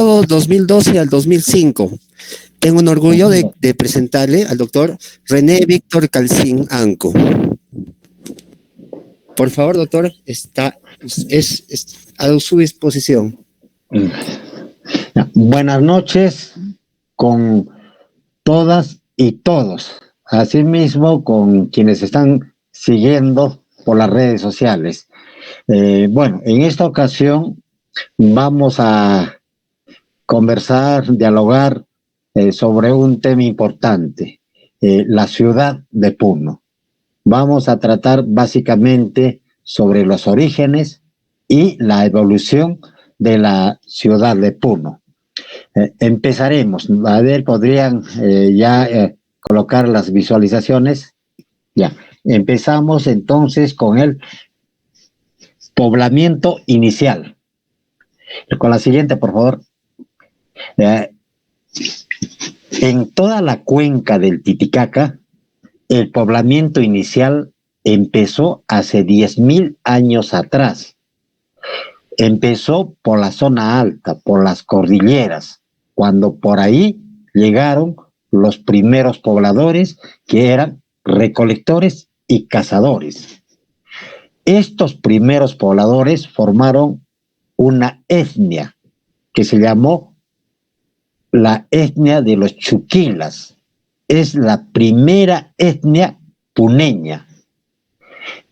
2012 al 2005. Tengo un orgullo de presentarle al doctor René Víctor Calcín Anco. Por favor, doctor, es a su disposición. Buenas noches con todas y todos, asimismo con quienes están siguiendo por las redes sociales. Bueno, en esta ocasión vamos a conversar, dialogar sobre un tema importante, la ciudad de Puno. Vamos a tratar básicamente sobre los orígenes y la evolución de la ciudad de Puno. Empezaremos. A ver, podrían colocar las visualizaciones. Ya. Empezamos entonces con el poblamiento inicial. Con la siguiente, por favor. En toda la cuenca del Titicaca, el poblamiento inicial empezó hace 10.000 años atrás. Empezó por la zona alta, por las cordilleras, cuando por ahí llegaron los primeros pobladores que eran recolectores y cazadores. Estos primeros pobladores formaron una etnia que se llamó la etnia de los Chuquilas. Es la primera etnia puneña.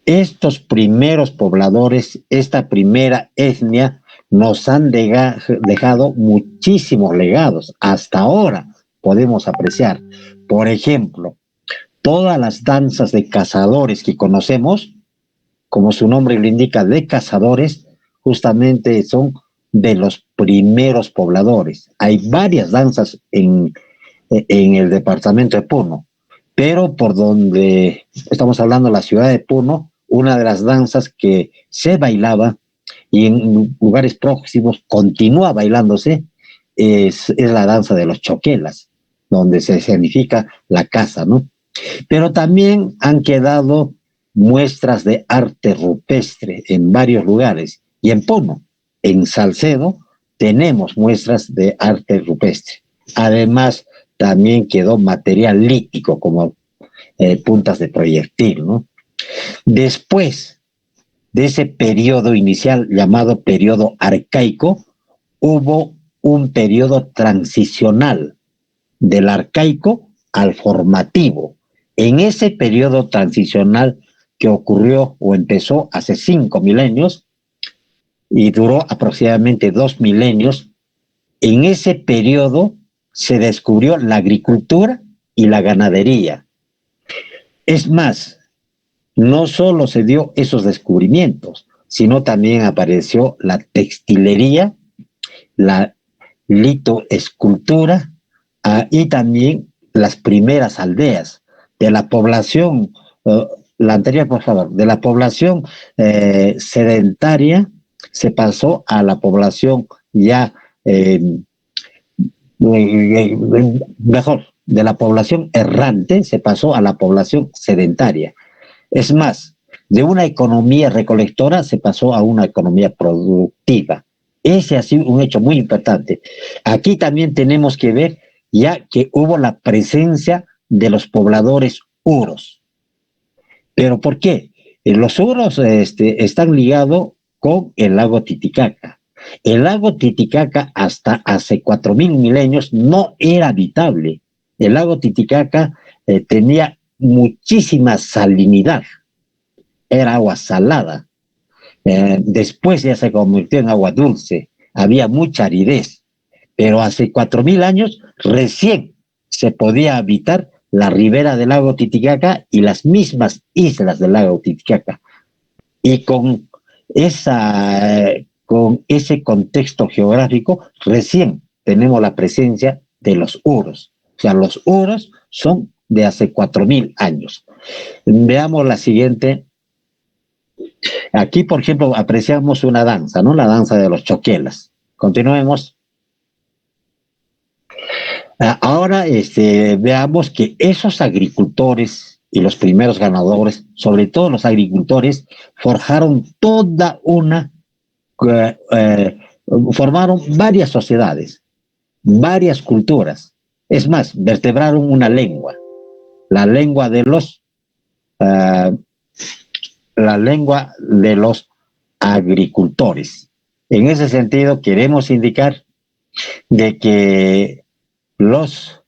Estos primeros pobladores, esta primera etnia, nos han dejado muchísimos legados. Hasta ahora podemos apreciar, por ejemplo, todas las danzas de cazadores que conocemos, como su nombre lo indica, de cazadores, justamente son de los primeros pobladores. Hay varias danzas en el departamento de Puno, pero por donde estamos hablando, la ciudad de Puno, una de las danzas que se bailaba y en lugares próximos continúa bailándose es la danza de los choquelas, donde se significa la caza, ¿no? Pero también han quedado muestras de arte rupestre en varios lugares, y en Puno, en Salcedo, tenemos muestras de arte rupestre. Además, también quedó material lítico, como puntas de proyectil, ¿no? Después de ese periodo inicial llamado periodo arcaico, hubo un periodo transicional del arcaico al formativo. En ese periodo transicional que ocurrió o empezó hace 5 milenios y duró aproximadamente 2 milenios, en ese periodo se descubrió la agricultura y la ganadería. Es más, no solo se dio esos descubrimientos, sino también apareció la textilería, la litoescultura y también las primeras aldeas de la población, la anterior, por favor, de la población sedentaria se pasó a la población ya mejor, de la población errante se pasó a la población sedentaria. Es más, de una economía recolectora se pasó a una economía productiva. Ese ha sido un hecho muy importante. Aquí también tenemos que ver ya que hubo la presencia de los pobladores huros. ¿Pero por qué? Los huros están ligados con el lago Titicaca. El lago Titicaca hasta hace 4.000 milenios no era habitable. El lago Titicaca tenía muchísima salinidad. Era agua salada. Después ya se convirtió en agua dulce. Había mucha aridez. Pero hace 4.000 años recién se podía habitar la ribera del lago Titicaca y las mismas islas del lago Titicaca. Y con ese contexto geográfico, recién tenemos la presencia de los huros. O sea, los huros son de hace 4.000 años. Veamos la siguiente. Aquí, por ejemplo, apreciamos una danza, ¿no? La danza de los choquelas. Continuemos. Ahora veamos que esos agricultores y los primeros ganadores, sobre todo los agricultores, forjaron toda una formaron varias sociedades, varias culturas. Es más, vertebraron una lengua, la lengua de los, uh, la lengua de los agricultores. En ese sentido, queremos indicar de que los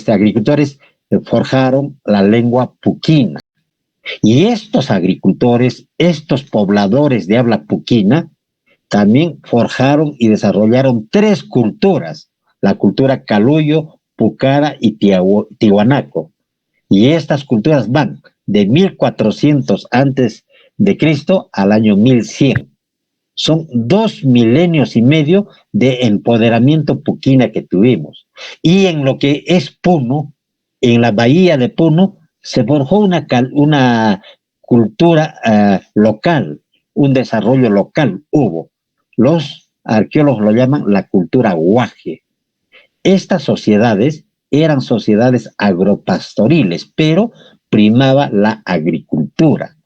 agricultores forjaron la lengua puquina. Y estos agricultores, estos pobladores de habla puquina, también forjaron y desarrollaron 3 culturas: la cultura caluyo, pucara y tihuanaco. Y estas culturas van de 1400 antes de Cristo al año 1100. Son 2 milenios y medio de empoderamiento puquina que tuvimos. Y en lo que es Puno, en la bahía de Puno, se forjó una cultura local, un desarrollo local hubo. Los arqueólogos lo llaman la cultura guaje. Estas sociedades eran sociedades agropastoriles, pero primaba la agricultura.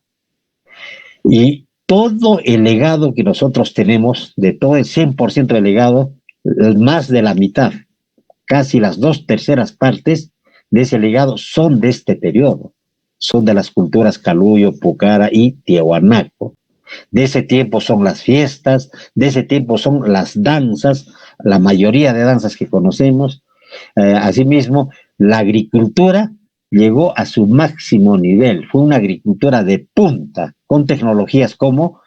Y todo el legado que nosotros tenemos, de todo el 100% del legado, más de la mitad, casi las 2/3 partes de ese legado son de este periodo. Son de las culturas caluyo, pucara y tihuanaco. De ese tiempo son las fiestas, de ese tiempo son las danzas, la mayoría de danzas que conocemos. Asimismo, la agricultura llegó a su máximo nivel. Fue una agricultura de punta, con tecnologías como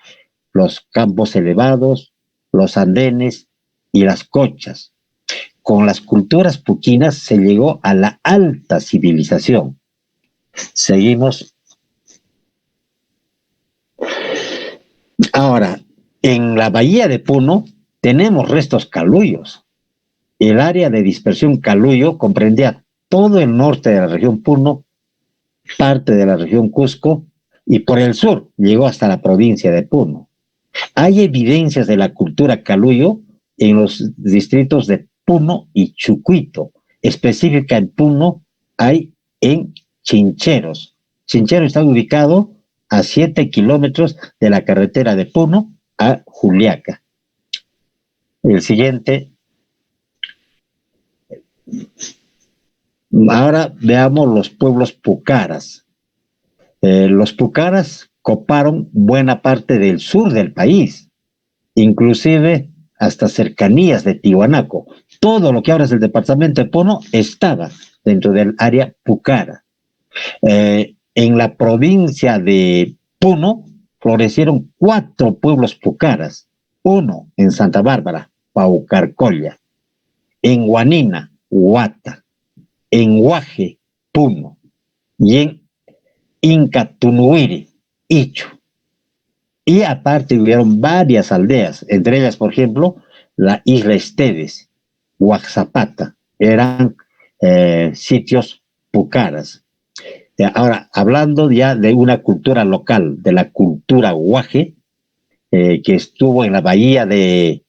los campos elevados, los andenes y las cochas. Con las culturas puquinas se llegó a la alta civilización. Seguimos. Ahora, en la bahía de Puno tenemos restos caluyos. El área de dispersión caluyo comprendía todo el norte de la región Puno, parte de la región Cusco, y por el sur llegó hasta la provincia de Puno. Hay evidencias de la cultura caluyo en los distritos de Puno y Chucuito. Específica en Puno hay en Chincheros. Chincheros está ubicado a 7 kilómetros de la carretera de Puno a Juliaca. El siguiente. Ahora veamos los pueblos pucaras. Los pucaras coparon buena parte del sur del país, inclusive hasta cercanías de Tihuanaco. Todo lo que ahora es el departamento de Puno estaba dentro del área pucara. En la provincia de Puno florecieron 4 pueblos pucaras. Uno en Santa Bárbara, Paucarcolla. En Huanina, Huata. En Huaje, Puno. Y en Incatunuiri, Ichu. Y aparte hubieron varias aldeas, entre ellas, por ejemplo, la Isla Esteves, Huaxapata, eran sitios pucaras. Ahora, hablando ya de una cultura local, de la cultura guaje, que estuvo en la bahía de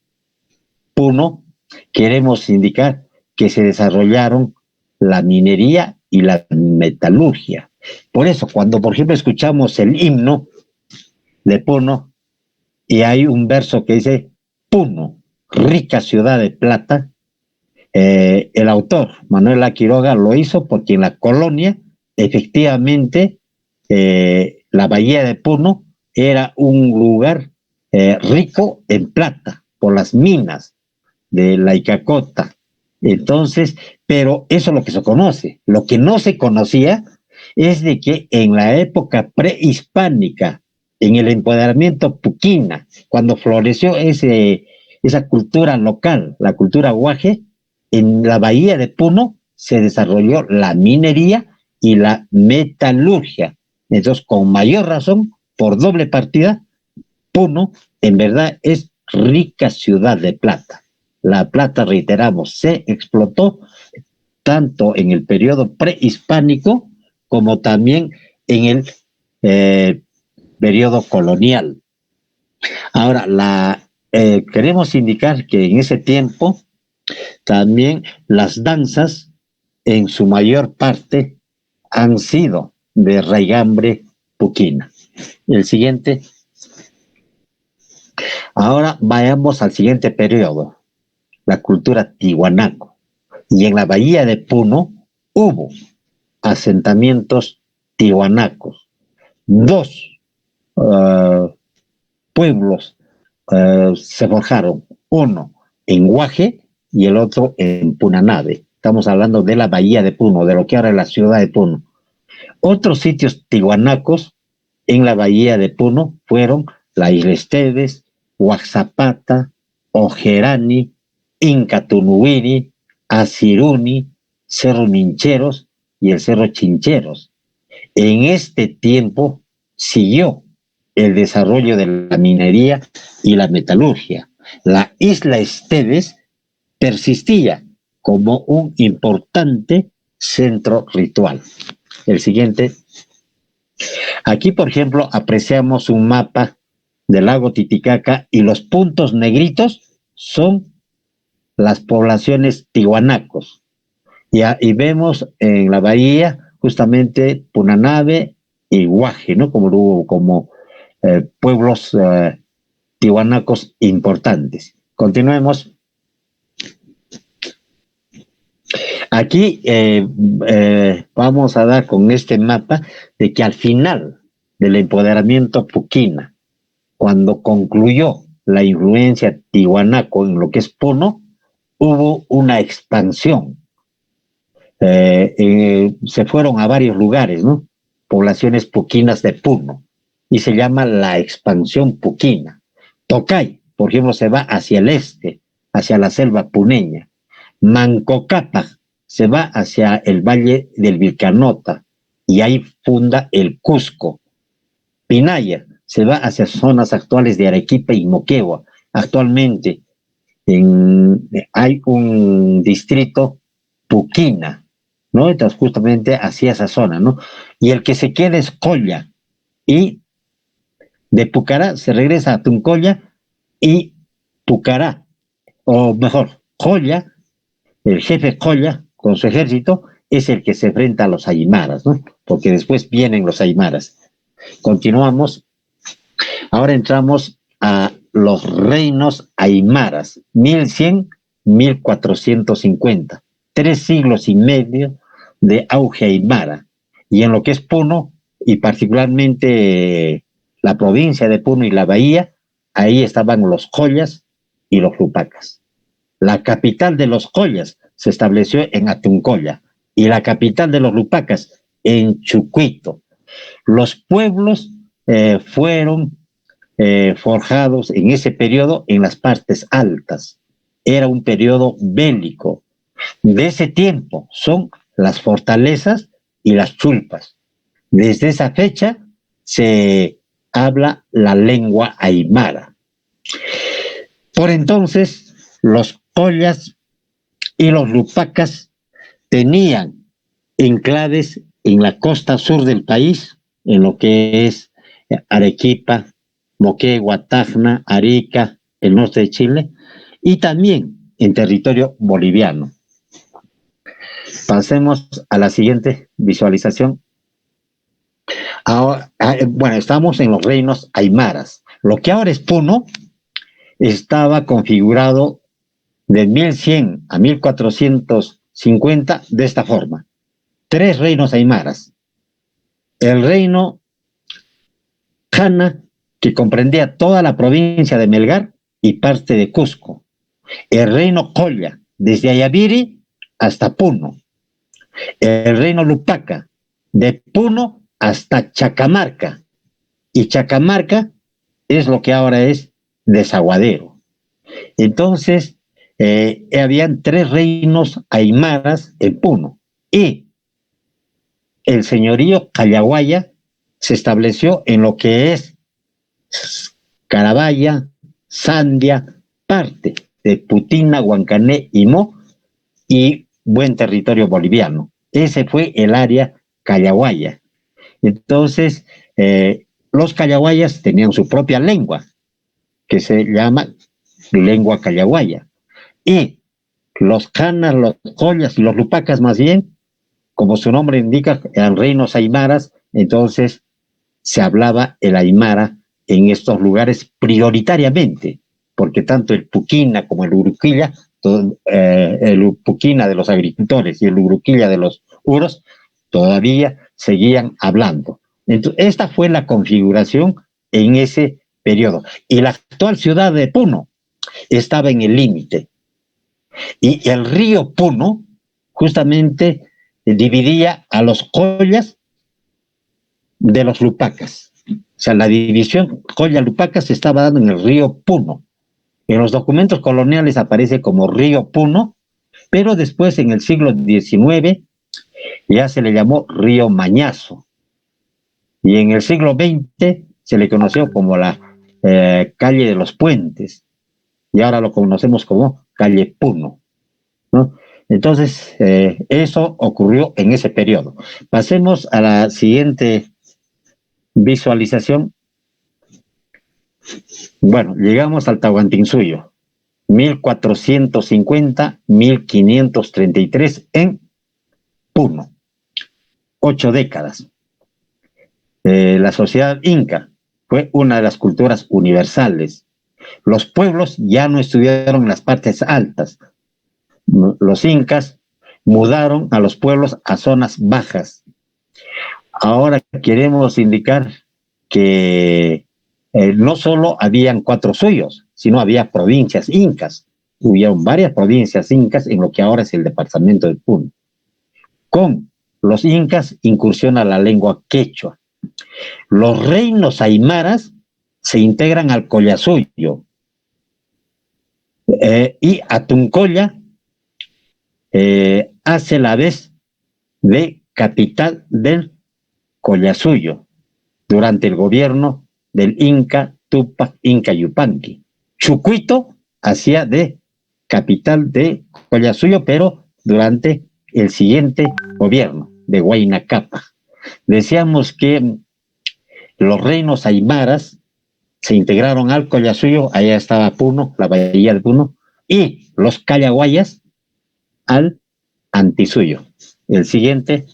Puno, queremos indicar que se desarrollaron la minería y la metalurgia. Por eso, cuando, por ejemplo, escuchamos el himno de Puno, y hay un verso que dice: Puno, rica ciudad de plata, el autor, Manuel A. Quiroga, lo hizo porque en la colonia, efectivamente, la bahía de Puno era un lugar rico en plata, por las minas de la Icacota. Entonces, pero eso es lo que se conoce. Lo que no se conocía es de que en la época prehispánica, en el empoderamiento puquina, cuando floreció esa cultura local, la cultura guaje, en la bahía de Puno se desarrolló la minería y la metalurgia. Entonces, con mayor razón, por doble partida, Puno en verdad es rica ciudad de plata. La plata, reiteramos, se explotó tanto en el periodo prehispánico como también en el periodo colonial. Ahora, queremos indicar que en ese tiempo también las danzas, en su mayor parte, han sido de raigambre puquina. El siguiente. Ahora vayamos al siguiente periodo, la cultura tihuanaco. Y en la bahía de Puno hubo asentamientos tihuanacos. Dos pueblos se forjaron, uno en Guaje y el otro en Punanave. Estamos hablando de la bahía de Puno, de lo que ahora es la ciudad de Puno. Otros sitios tihuanacos en la bahía de Puno fueron la Isla Esteves, Huaxapata, Ojerani, Incatunuiri, Asiruni, Cerro Mincheros y el Cerro Chincheros. En este tiempo siguió el desarrollo de la minería y la metalurgia. La isla Esteves persistía como un importante centro ritual. El siguiente. Aquí, por ejemplo, apreciamos un mapa del lago Titicaca y los puntos negritos son las poblaciones tihuanacos. Y vemos en la bahía justamente Punanave y Guaje, ¿no? Como pueblos tihuanacos importantes. Continuemos. Aquí vamos a dar con este mapa de que al final del empoderamiento puquina, cuando concluyó la influencia tihuanaco en lo que es Puno, hubo una expansión. Se fueron a varios lugares, ¿no? Poblaciones puquinas de Puno, y se llama la expansión puquina. Tocay, por ejemplo, se va hacia el este, hacia la selva puneña. Mancocapa se va hacia el valle del Vilcanota y ahí funda el Cusco. Pinaya se va hacia zonas actuales de Arequipa y Moquegua. Actualmente hay un distrito Puquina, ¿no? Entonces justamente hacia esa zona, ¿no? Y el que se queda es Colla, y de Pucará se regresa a Tuncoya y Pucará, o mejor, Colla, el jefe Colla con su ejército es el que se enfrenta a los aymaras, ¿no? Porque después vienen los aymaras. Continuamos. Ahora entramos a los reinos aymaras, 1100-1450, 3 siglos y medio de auge aymara. Y en lo que es Puno, y particularmente la provincia de Puno y la bahía, ahí estaban los collas y los lupacas. La capital de los collas se estableció en Atuncoya y la capital de los lupacas en Chucuito. Los pueblos fueron forjados en ese periodo en las partes altas. Era un periodo bélico. De ese tiempo son las fortalezas y las chulpas. Desde esa fecha se habla la lengua aymara. Por entonces, los collas y los lupacas tenían enclaves en la costa sur del país, en lo que es Arequipa, Moquegua, Tacna, Arica, el norte de Chile, y también en territorio boliviano. Pasemos a la siguiente visualización. Ahora, bueno, estamos en los reinos aymaras. Lo que ahora es Puno estaba configurado de 1100 a 1450 de esta forma. 3 reinos aymaras. El reino Jana, que comprendía toda la provincia de Melgar y parte de Cusco. El reino Colla, desde Ayaviri hasta Puno. El reino Lupaca, de Puno hasta Chacamarca. Y Chacamarca es lo que ahora es Desaguadero. Entonces, habían 3 reinos aymaras en Puno. Y el señorío Callaguaya se estableció en lo que es Carabaya, Sandia, parte de Putina, Huancané y Mo, y buen territorio boliviano. Ese fue el área Callaguaya. Entonces, los callaguayas tenían su propia lengua, que se llama lengua callaguaya. Y los canas, los collas y los lupacas, más bien, como su nombre indica, eran reinos aymaras, entonces se hablaba el aymara en estos lugares prioritariamente. porque tanto el Puquina como el Uruquilla, el Puquina de los agricultores y el Uruquilla de los uros, todavía seguían hablando. Entonces, esta fue la configuración en ese periodo. Y la actual ciudad de Puno estaba en el límite. Y el río Puno justamente dividía a los collas de los lupacas. O sea, la división Colla-Lupacas se estaba dando en el río Puno. En los documentos coloniales aparece como río Puno, pero después en el siglo XIX ya se le llamó río Mañazo. Y en el siglo XX se le conoció como la calle de los Puentes. Y ahora lo conocemos como calle Puno, ¿no? Entonces, eso ocurrió en ese periodo. Pasemos a la siguiente visualización. Bueno, llegamos al Tahuantinsuyo, 1450-1533 en Puno. 8 décadas. La sociedad inca fue una de las culturas universales. Los pueblos ya no estuvieron en las partes altas. Los incas mudaron a los pueblos a zonas bajas. Ahora queremos indicar que no solo habían 4 suyos, sino había provincias incas. Hubieron varias provincias incas en lo que ahora es el departamento de Puno. Con los incas incursiona la lengua quechua. Los reinos aymaras se integran al Collasuyo. Y Atuncolla hace la vez de capital del Collasuyo durante el gobierno del Inca Tupac Inca Yupanqui. Chucuito hacía de capital de Collasuyo, pero durante el siguiente gobierno de Huayna Cápac. Decíamos que los reinos aymaras se integraron al Collasuyo, allá estaba Puno, la bahía de Puno, y los callaguayas al Antisuyo. El siguiente.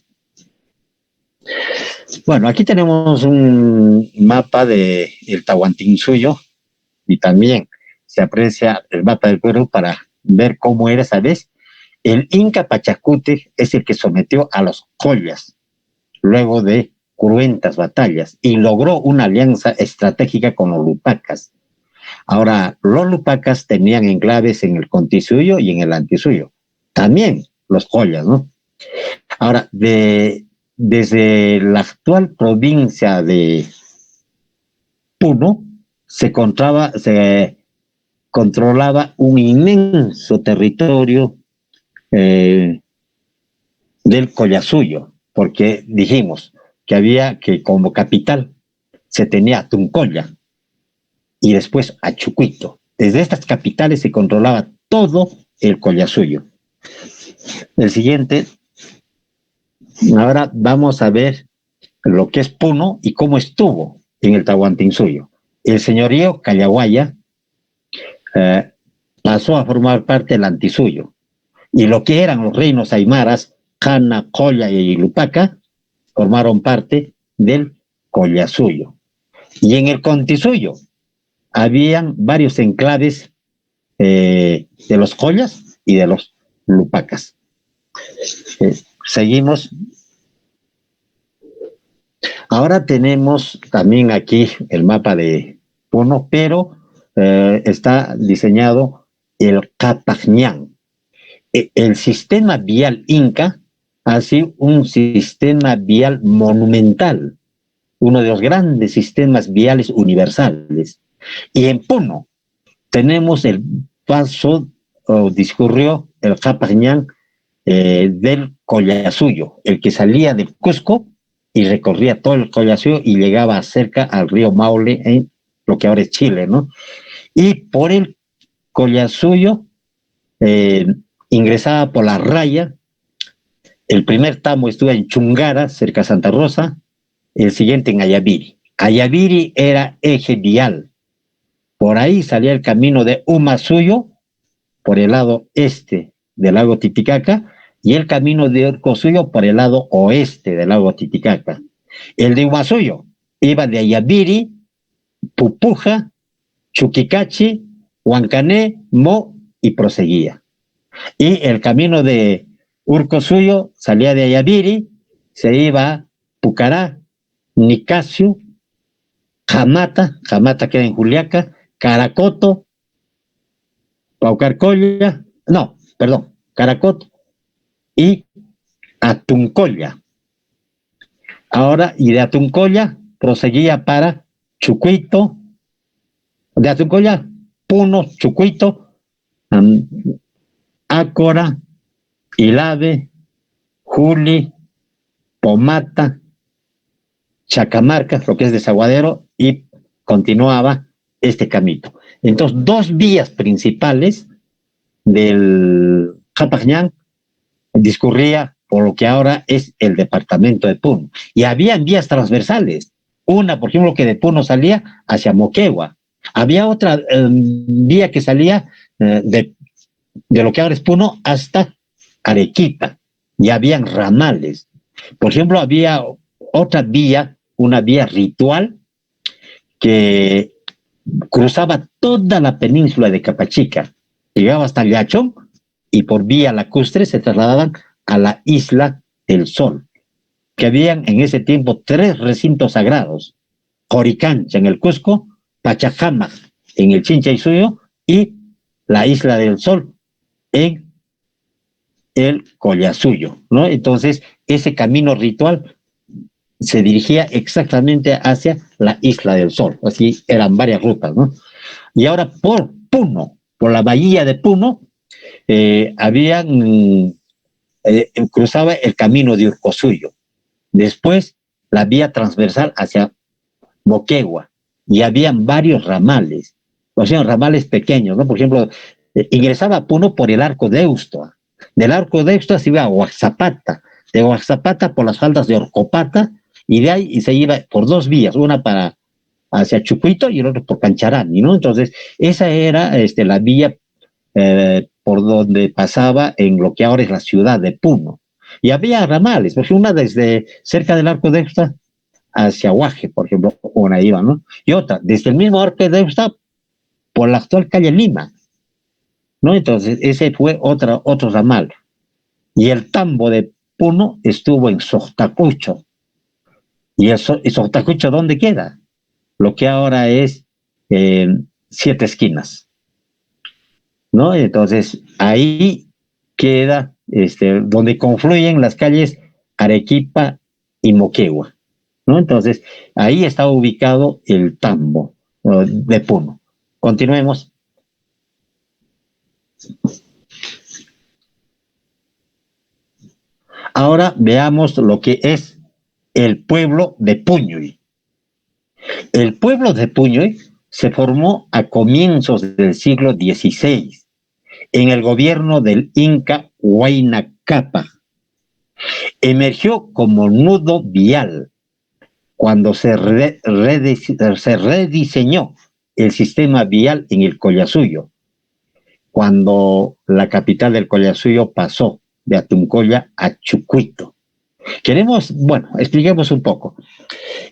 Bueno, aquí tenemos un mapa del Tahuantinsuyo y también se aprecia el mapa del Perú para ver cómo era esa vez. El Inca Pachacute es el que sometió a los collas luego de cruentas batallas y logró una alianza estratégica con los lupacas. Ahora, los lupacas tenían enclaves en el Contisuyo y en el Antisuyo. También los collas, ¿no? Ahora, desde la actual provincia de Puno se controlaba un inmenso territorio del Collasuyo, porque dijimos que había que como capital se tenía a Tuncolla y después a Chucuito. Desde estas capitales se controlaba todo el Collasuyo. El siguiente. Ahora vamos a ver lo que es Puno y cómo estuvo en el Tahuantinsuyo. El señorío Callaguaya pasó a formar parte del Antisuyo. Y lo que eran los reinos aymaras, Jana, Colla y Lupaca, formaron parte del Collasuyo. Y en el Contisuyo habían varios enclaves de los collas y de los lupacas. Seguimos. Ahora tenemos también aquí el mapa de Puno, pero está diseñado el Capajñán. El sistema vial inca ha sido un sistema vial monumental, uno de los grandes sistemas viales universales. Y en Puno tenemos el paso, o discurrió el Capajñán del Collasuyo, el que salía de Cusco y recorría todo el Collasuyo y llegaba cerca al río Maule, en lo que ahora es Chile, ¿no? Y por el Collasuyo ingresaba por la raya. El primer tramo estuvo en Chungara, cerca de Santa Rosa, el siguiente en Ayaviri. Ayaviri era eje vial. Por ahí salía el camino de Humasuyo, por el lado este del lago Titicaca, y el camino de Orcosuyo por el lado oeste del lago Titicaca. El de Humasuyo iba de Ayaviri, Pupuja, Chuquicachi Huancané, Mo y proseguía. Y el camino de Urcosuyo salía de Ayaviri, se iba a Pucará, Nicasio, Jamata queda en Juliaca, Caracoto, Paucarcolla, no, perdón, Caracoto y Atuncolla. Ahora, y de Atuncolla proseguía para Chucuito, de Atuncolla, Puno, Chucuito, Ácora, Ilave, Juli, Pomata, Chacamarca, lo que es Desaguadero, y continuaba este camino. Entonces, dos vías principales del Japajñán discurría por lo que ahora es el departamento de Puno. Y había vías transversales. Una, por ejemplo, que de Puno salía hacia Moquegua. Había otra vía que salía de lo que ahora es Puno hasta Arequipa. Y habían ramales. Por ejemplo, había otra vía, una vía ritual, que cruzaba toda la península de Capachica, llegaba hasta Liachón y por vía lacustre se trasladaban a la Isla del Sol, que habían en ese tiempo 3 recintos sagrados: Joricancha en el Cusco, Pachacamac en el Chinchaysuyo y la Isla del Sol en el Collasuyo, ¿no? Entonces, ese camino ritual se dirigía exactamente hacia la Isla del Sol. Así eran varias rutas, ¿no? Y ahora por Puno, por la bahía de Puno, cruzaba el camino de Urcosuyo. Después, la vía transversal hacia Moquegua. Y habían varios ramales, o sea, ramales pequeños, ¿no? Por ejemplo, ingresaba a Puno por el Arco de Eustua. Del Arco de Eustua se iba a Huaxapata. De Huaxapata por las faldas de Orcopata, y de ahí se iba por 2 vías, una para hacia Chucuito y el otro por Cancharani, ¿no? Entonces, esa era la vía por donde pasaba en lo que ahora es la ciudad de Puno. Y había ramales, porque una desde cerca del Arco de Eustua hacia Huaje, por ejemplo, una iba, ¿no? Y otra, desde el mismo Arco de Eustua por la actual calle Lima, ¿no? Entonces, ese fue otro ramal. Y el tambo de Puno estuvo en Sotacucho. ¿Y Sotacucho dónde queda? Lo que ahora es 7 esquinas, ¿no? Entonces, ahí queda donde confluyen las calles Arequipa y Moquegua, ¿no? Entonces, ahí está ubicado el tambo de Puno. Continuemos. Ahora veamos lo que es el pueblo de Puñuy. El pueblo de Puñuy se formó a comienzos del siglo XVI en el gobierno del Inca Huayna Cápac. Emergió como nudo vial cuando se rediseñó el sistema vial en el Collasuyo, cuando la capital del Collasuyo pasó de Atuncolla a Chucuito. Expliquemos un poco.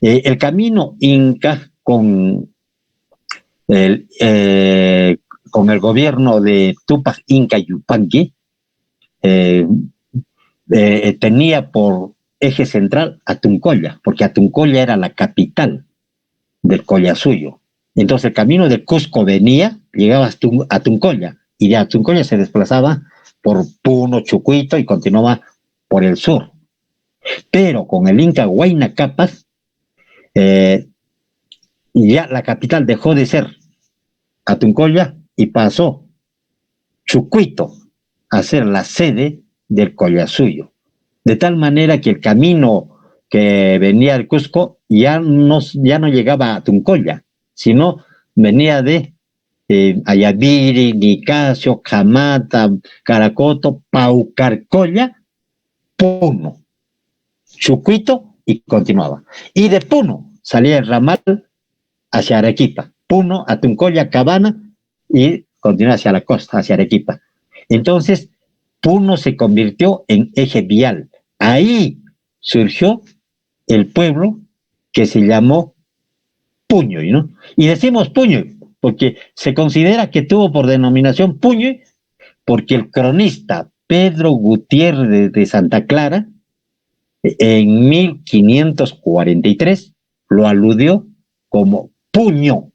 El camino inca con el gobierno de Tupac Inca Yupanqui tenía por eje central Atuncolla, porque Atuncolla era la capital del Collasuyo. Entonces el camino de Cusco llegaba a Atuncolla, y de Atuncolla se desplazaba por Puno, Chucuito y continuaba por el sur. Pero con el Inca Huayna Cápac, ya la capital dejó de ser Atuncolla y pasó Chucuito a ser la sede del Collasuyo. De tal manera que el camino que venía del Cusco ya no llegaba a Atuncolla, sino venía de Ayaviri, Nicasio, Jamata, Caracoto, Paucarcolla, Puno, Chucuito y continuaba. Y de Puno salía el ramal hacia Arequipa, Puno, Atuncolla, Cabana y continuaba hacia la costa, hacia Arequipa. Entonces, Puno se convirtió en eje vial. Ahí surgió el pueblo que se llamó Puñuy, ¿no? Y decimos Puñuy porque se considera que tuvo por denominación Puño, porque el cronista Pedro Gutiérrez de Santa Clara, en 1543, lo aludió como Puño,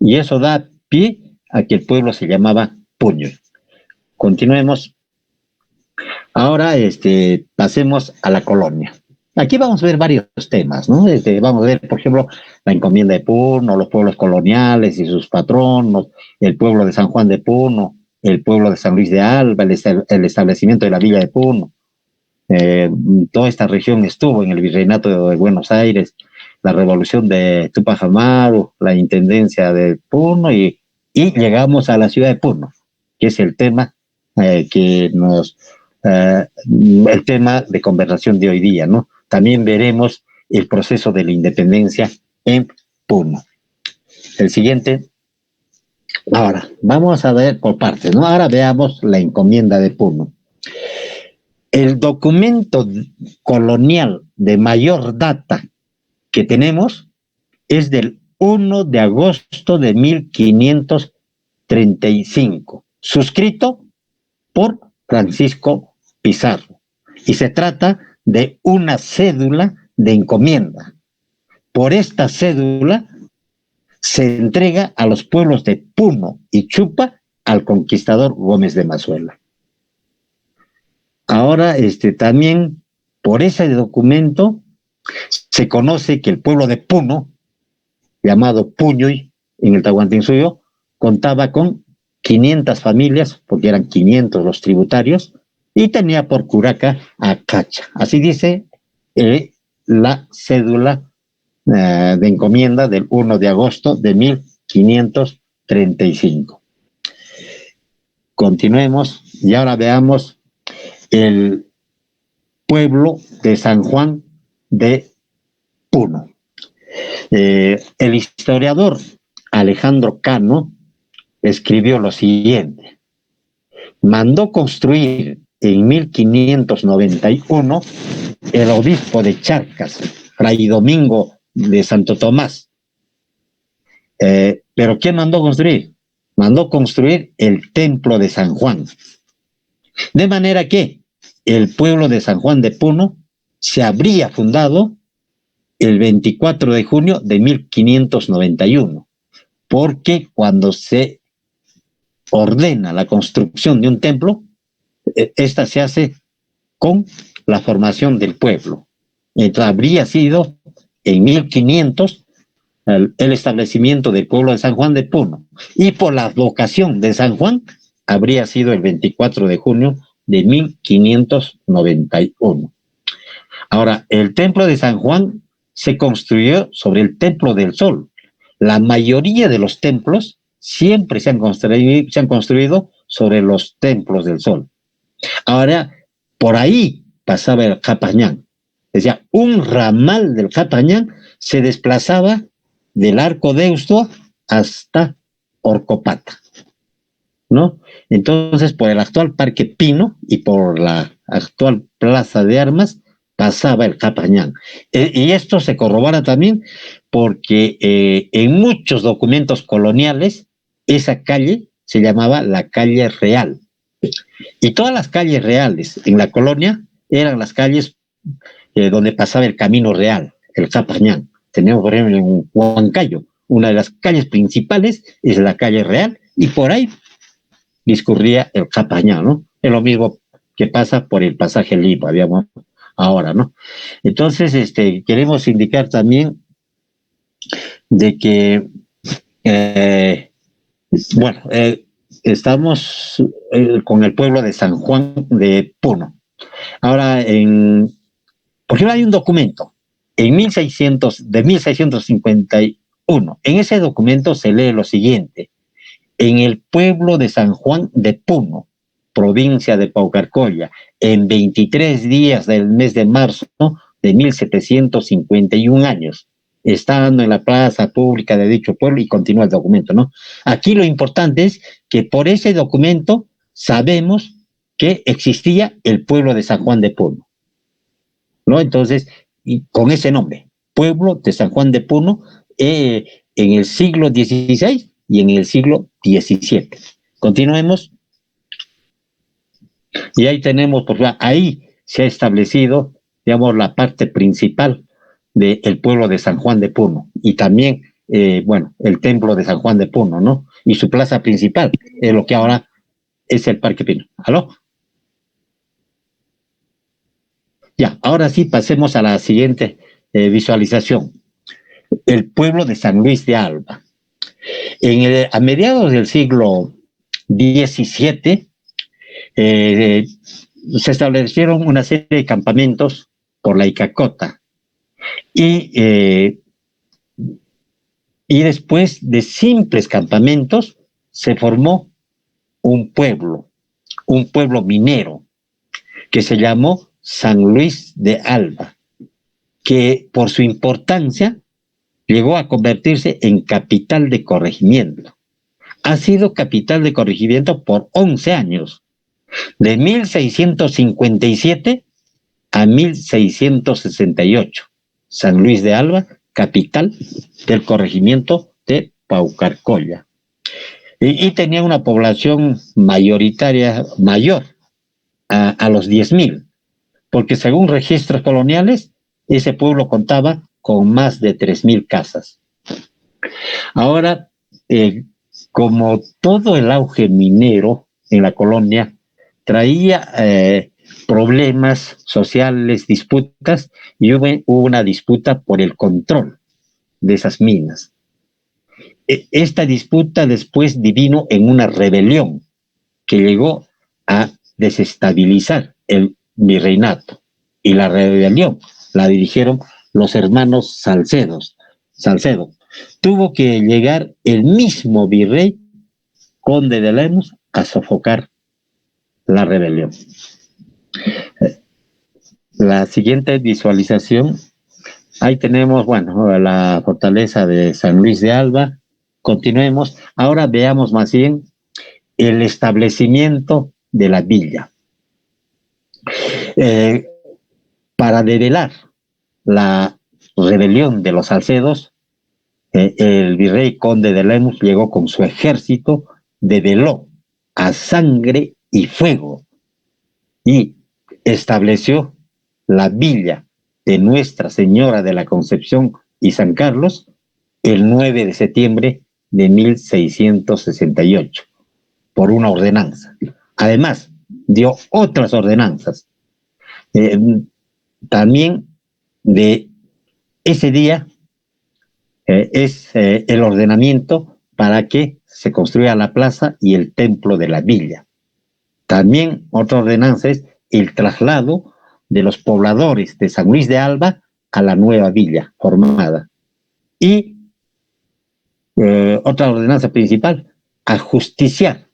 y eso da pie a que el pueblo se llamaba Puño. Continuemos. Ahora pasemos a la colonia. Aquí vamos a ver varios temas, ¿no? Vamos a ver, por ejemplo, la encomienda de Puno, los pueblos coloniales y sus patronos, el pueblo de San Juan de Puno, el pueblo de San Luis de Alba, el establecimiento de la villa de Puno. Toda esta región estuvo en el Virreinato de Buenos Aires, la revolución de Tupac Amaru, la intendencia de Puno y llegamos a la ciudad de Puno, que es el tema el tema de conversación de hoy día, ¿no? También veremos el proceso de la independencia en Puno. El siguiente. Ahora, vamos a ver por partes, ¿no? Ahora veamos la encomienda de Puno. El documento colonial de mayor data que tenemos es del 1 de agosto de 1535, suscrito por Francisco Pizarro. Y se trata de una cédula de encomienda. Por esta cédula se entrega a los pueblos de Puno y Chupa al conquistador Gómez de Mazuela. Ahora, también por ese documento se conoce que el pueblo de Puno, llamado Puñuy en el Tahuantinsuyo, contaba con 500 familias, porque eran 500 los tributarios, y tenía por curaca a Cacha. Así dice la cédula de encomienda del 1 de agosto de 1535. Continuemos y ahora veamos el pueblo de San Juan de Puno. El historiador Alejandro Cano escribió lo siguiente: mandó construir en 1591 el obispo de Charcas, Fray Domingo de Santo Tomás. ¿Pero qué mandó construir? Mandó construir el templo de San Juan. De manera que el pueblo de San Juan de Puno se habría fundado el 24 de junio de 1591, porque cuando se ordena la construcción de un templo, esta se hace con la formación del pueblo. Entonces habría sido en 1500 el establecimiento del pueblo de San Juan de Puno, y por la vocación de San Juan habría sido el 24 de junio de 1591. Ahora, el templo de San Juan se construyó sobre el templo del Sol. La mayoría de los templos siempre se han construido sobre los templos del Sol. Ahora, por ahí pasaba el Capañán. Decía, un ramal del Capañán se desplazaba del Arco Deusto hasta Orcopata, ¿no? Entonces, por el actual Parque Pino y por la actual Plaza de Armas pasaba el Capañán. Y esto se corrobora también porque en muchos documentos coloniales esa calle se llamaba la calle Real. Y todas las calles reales en la colonia eran las calles donde pasaba el camino real, el Capañán. Tenemos, por ejemplo, en Huancayo, una de las calles principales es la calle Real, y por ahí discurría el Capañán, ¿no? Es lo mismo que pasa por el pasaje Lima, digamos, ahora, ¿no? Entonces, queremos indicar también de que, estamos con el pueblo de San Juan de Puno. Ahora, por ejemplo, hay un documento de 1651. En ese documento se lee lo siguiente: en el pueblo de San Juan de Puno, provincia de Paucarcolla, en 23 días del mes de marzo de 1751 años, estando en la plaza pública de dicho pueblo, y continúa el documento, ¿no? Aquí lo importante es que por ese documento sabemos que existía el pueblo de San Juan de Puno, ¿no? Entonces, y con ese nombre, pueblo de San Juan de Puno, en el siglo XVI y en el siglo XVII. Continuemos. Y ahí tenemos, pues ahí se ha establecido, digamos, la parte principal del pueblo de San Juan de Puno. Y también, el templo de San Juan de Puno, ¿no? Y su plaza principal, es lo que ahora es el Parque Pino. ¿Aló? Ya, ahora sí pasemos a la siguiente visualización. El pueblo de San Luis de Alba. A mediados del siglo XVII se establecieron una serie de campamentos por la Icacota y después de simples campamentos se formó un pueblo minero que se llamó San Luis de Alba, que por su importancia llegó a convertirse en capital de corregimiento. Ha sido capital de corregimiento por 11 años, de 1657 a 1668. San Luis de Alba, capital del corregimiento de Paucarcolla. Y tenía una población mayoritaria mayor a los 10,000, porque según registros coloniales, ese pueblo contaba con más de 3,000 casas. Ahora, como todo el auge minero en la colonia traía problemas sociales, disputas, y hubo una disputa por el control de esas minas. Esta disputa después divino en una rebelión que llegó a desestabilizar el virreinato, y la rebelión la dirigieron los hermanos Salcedo. Tuvo que llegar el mismo virrey, conde de Lemus, a sofocar la rebelión. La siguiente visualización, ahí tenemos, la fortaleza de San Luis de Alba. Continuemos. Ahora veamos más bien el establecimiento de la villa. Para develar la rebelión de los Salcedos, el virrey conde de Lemus llegó con su ejército, develó a sangre y fuego y estableció la villa de Nuestra Señora de la Concepción y San Carlos el 9 de septiembre de 1668 por una ordenanza. Además, dio otras ordenanzas. También de ese día es el ordenamiento para que se construya la plaza y el templo de la villa. También otra ordenanza es el traslado de los pobladores de San Luis de Alba a la nueva villa formada. Y otra ordenanza principal, ajusticiar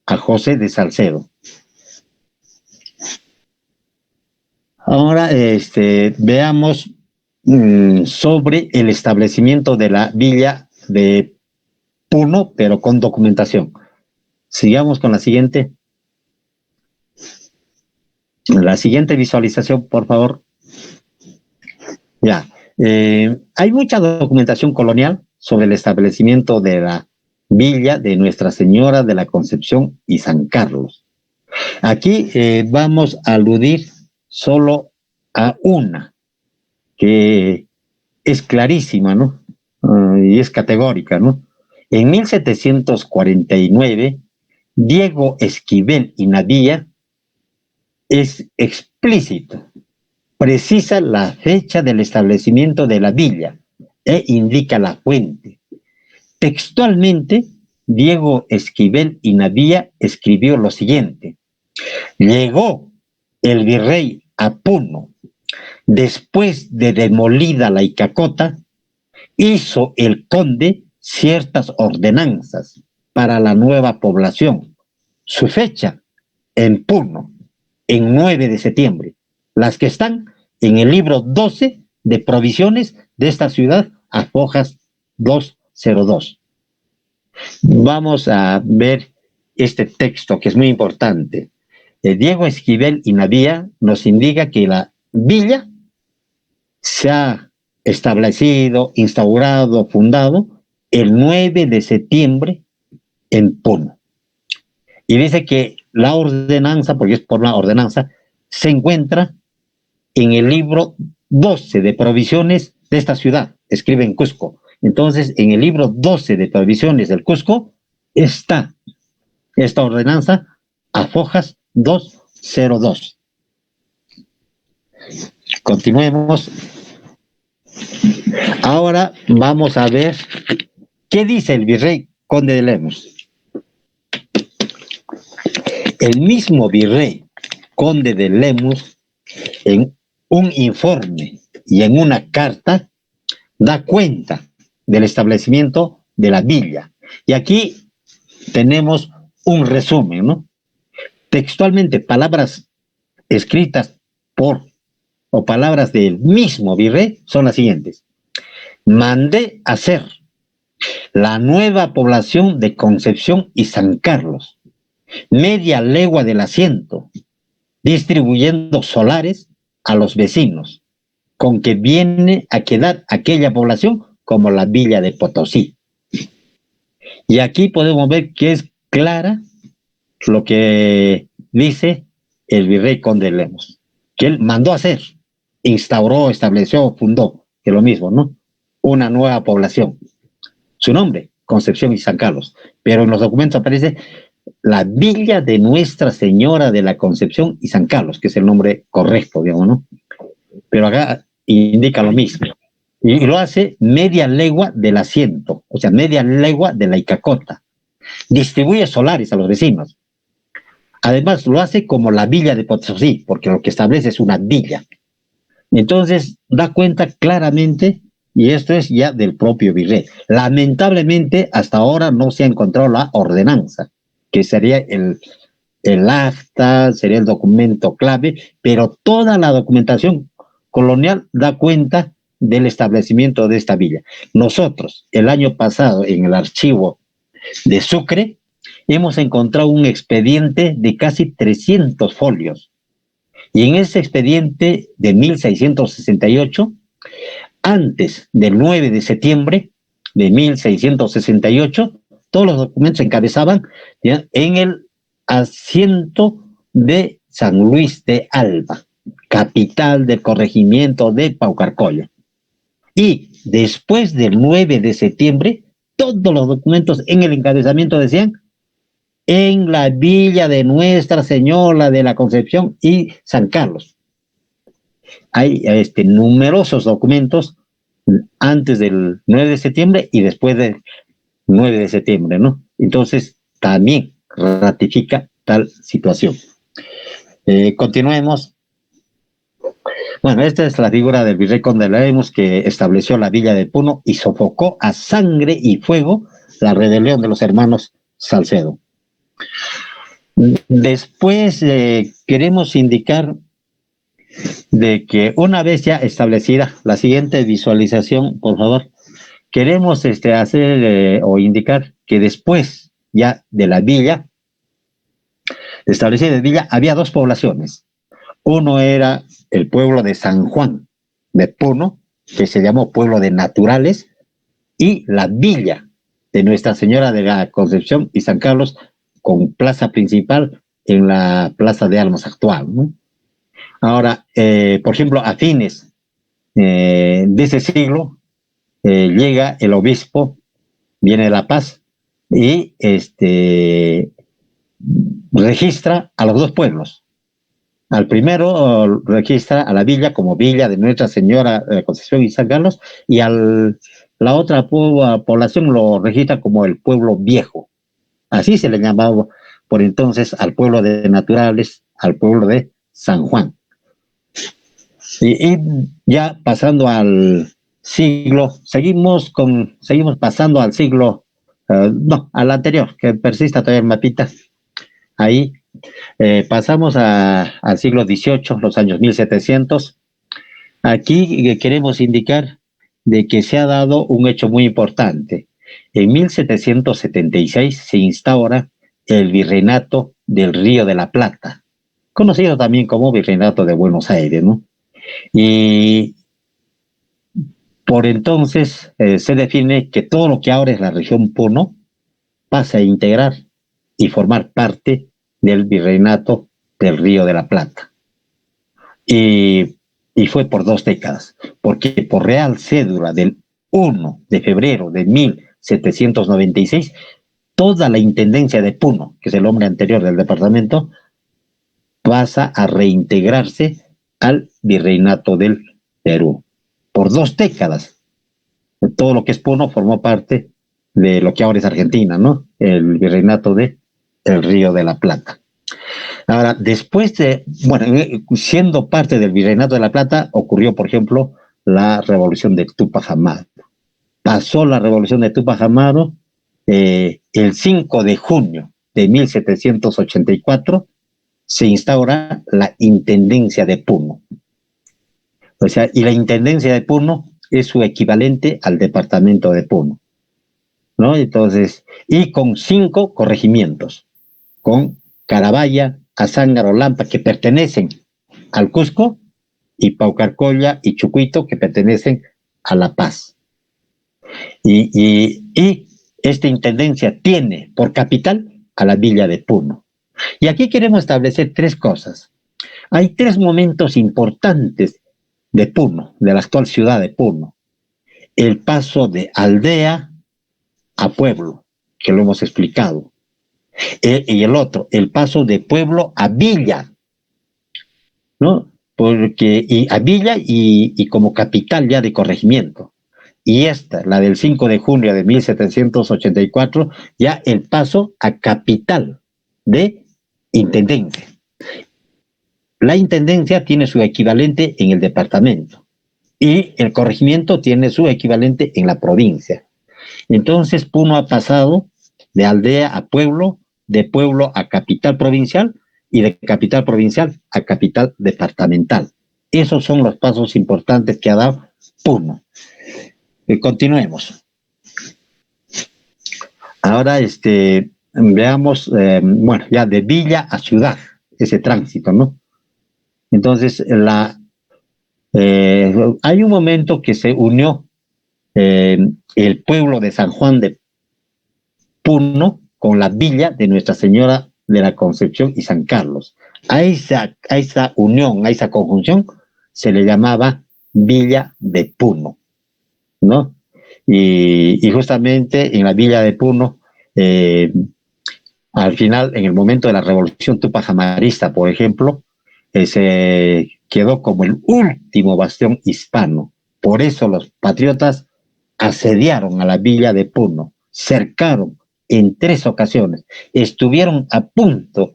a José de Salcedo. Ahora veamos sobre el establecimiento de la villa de Puno, pero con documentación. Sigamos con la siguiente. La siguiente visualización, por favor. Ya. Hay mucha documentación colonial sobre el establecimiento de la villa de Nuestra Señora de la Concepción y San Carlos. Aquí vamos a aludir solo a una, que es clarísima, ¿no? Y es categórica, ¿no? En 1749, Diego Esquivel y Navía es explícito, precisa la fecha del establecimiento de la villa e indica la fuente. Textualmente, Diego Esquivel y Navía escribió lo siguiente: llegó el virrey a Puno después de demolida la Icacota, hizo el conde ciertas ordenanzas para la nueva población. Su fecha en Puno, en 9 de septiembre, las que están en el libro 12 de provisiones de esta ciudad, a hojas 202. Vamos a ver este texto que es muy importante. Diego Esquivel y Navía nos indica que la villa se ha establecido, instaurado, fundado el 9 de septiembre en Puno. Y dice que la ordenanza, porque es por una ordenanza, se encuentra en el libro 12 de provisiones de esta ciudad, escribe en Cusco. Entonces, en el libro 12 de provisiones del Cusco está esta ordenanza a fojas 202. Continuemos. Ahora vamos a ver qué dice el virrey conde de Lemus. El mismo virrey conde de Lemus, en un informe y en una carta, da cuenta del establecimiento de la villa. Y aquí tenemos un resumen, ¿no? Textualmente, palabras escritas por o palabras del mismo virrey son las siguientes: mandé hacer la nueva población de Concepción y San Carlos, media legua del asiento, distribuyendo solares a los vecinos, con que viene a quedar aquella población como la villa de Potosí. Y aquí podemos ver que es clara lo que dice el virrey conde de Lemus, que él mandó hacer, instauró, estableció, fundó, que es lo mismo, ¿no? Una nueva población. Su nombre, Concepción y San Carlos. Pero en los documentos aparece la Villa de Nuestra Señora de la Concepción y San Carlos, que es el nombre correcto, digamos, ¿no? Pero acá indica lo mismo. Y lo hace media legua del asiento, o sea, media legua de la Icacota. Distribuye solares a los vecinos. Además, lo hace como la villa de Potosí, porque lo que establece es una villa. Entonces, da cuenta claramente, y esto es ya del propio virrey. Lamentablemente, hasta ahora no se ha encontrado la ordenanza, que sería el acta, sería el documento clave, pero toda la documentación colonial da cuenta del establecimiento de esta villa. Nosotros, el año pasado, en el archivo de Sucre, hemos encontrado un expediente de casi 300 folios. Y en ese expediente de 1668, antes del 9 de septiembre de 1668, todos los documentos se encabezaban, ¿ya?, en el asiento de San Luis de Alba, capital del corregimiento de Paucarcolla. Y después del 9 de septiembre, todos los documentos en el encabezamiento decían en la villa de Nuestra Señora de la Concepción y San Carlos. Hay numerosos documentos antes del 9 de septiembre y después del 9 de septiembre, ¿no? Entonces, también ratifica tal situación. Continuemos. Bueno, esta es la figura del virrey conde de Lemus, que estableció la villa de Puno y sofocó a sangre y fuego la rebelión de los hermanos Salcedo. Después queremos indicar de que una vez ya establecida la siguiente visualización, por favor, queremos hacer o indicar que después ya de la villa, establecida de villa, había dos poblaciones. Uno era el pueblo de San Juan de Puno, que se llamó pueblo de naturales, y la villa de Nuestra Señora de la Concepción y San Carlos, con plaza principal en la Plaza de Armas actual, ¿no? Ahora, por ejemplo, a fines de ese siglo, llega el obispo, viene de La Paz, y registra a los dos pueblos. Al primero registra a la villa como Villa de Nuestra Señora de la Concepción y San Carlos, y la otra población lo registra como el pueblo viejo. Así se le llamaba por entonces al pueblo de naturales, al pueblo de San Juan. Y ya pasando al siglo, seguimos pasando al siglo, no, al anterior, que persista todavía el mapita. Ahí pasamos al siglo XVIII, los años 1700. Aquí queremos indicar de que se ha dado un hecho muy importante. En 1776 se instaura el Virreinato del Río de la Plata, conocido también como Virreinato de Buenos Aires, ¿no? Y por entonces se define que todo lo que ahora es la región Puno pasa a integrar y formar parte del Virreinato del Río de la Plata. Y fue por 2 décadas, porque por Real Cédula del 1 de febrero de 1796, toda la intendencia de Puno, que es el nombre anterior del departamento, pasa a reintegrarse al Virreinato del Perú. Por 2 décadas, todo lo que es Puno formó parte de lo que ahora es Argentina, ¿no? El Virreinato del Río de la Plata. Ahora, después de, bueno, siendo parte del Virreinato de la Plata, ocurrió, por ejemplo, la revolución de Túpac Amaru. Pasó la revolución de Túpac Amaru el 5 de junio de 1784, se instaura la Intendencia de Puno. O sea, y la Intendencia de Puno es su equivalente al Departamento de Puno, ¿no? Entonces, y con 5 corregimientos, con Carabaya, Azángaro, Lampa, que pertenecen al Cusco, y Paucarcolla y Chucuito, que pertenecen a La Paz. Y esta intendencia tiene por capital a la villa de Puno. Y aquí queremos establecer 3 cosas. Hay 3 momentos importantes de Puno, de la actual ciudad de Puno. El paso de aldea a pueblo, que lo hemos explicado. Y el otro, el paso de pueblo a villa, ¿no? Porque, y a villa y como capital ya de corregimiento. Y esta, la del 5 de junio de 1784, ya el paso a capital de intendencia. La intendencia tiene su equivalente en el departamento y el corregimiento tiene su equivalente en la provincia. Entonces, Puno ha pasado de aldea a pueblo, de pueblo a capital provincial y de capital provincial a capital departamental. Esos son los pasos importantes que ha dado Puno. Continuemos. Ahora, veamos, bueno, ya de villa a ciudad, ese tránsito, ¿no? Entonces, hay un momento que se unió el pueblo de San Juan de Puno con la villa de Nuestra Señora de la Concepción y San Carlos. A esa unión, a esa conjunción, se le llamaba Villa de Puno, ¿no? Y justamente en la villa de Puno, al final, en el momento de la revolución Túpac Amarista, por ejemplo, se quedó como el último bastión hispano. Por eso los patriotas asediaron a la villa de Puno, cercaron en 3 ocasiones, estuvieron a punto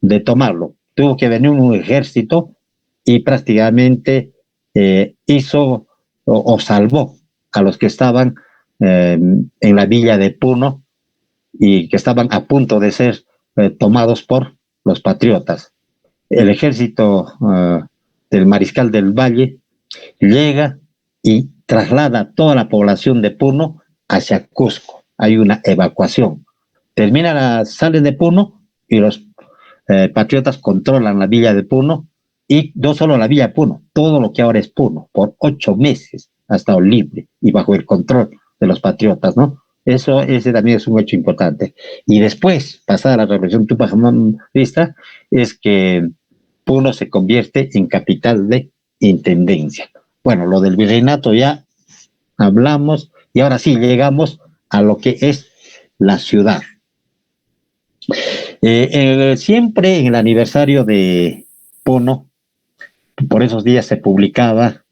de tomarlo. Tuvo que venir un ejército y prácticamente hizo o salvó a los que estaban en la villa de Puno y que estaban a punto de ser tomados por los patriotas. El ejército del mariscal del Valle llega y traslada a toda la población de Puno hacia Cusco. Hay una evacuación. Salen de Puno y los patriotas controlan la villa de Puno, y no solo la villa de Puno, todo lo que ahora es Puno, por 8 meses ha estado libre y bajo el control de los patriotas, ¿no? Ese también es un hecho importante. Y después, pasada la revolución Túpac Amarista, es que Puno se convierte en capital de intendencia. Bueno, lo del virreinato ya hablamos, y ahora sí llegamos a lo que es la ciudad. Siempre en el aniversario de Puno, por esos días se publicaba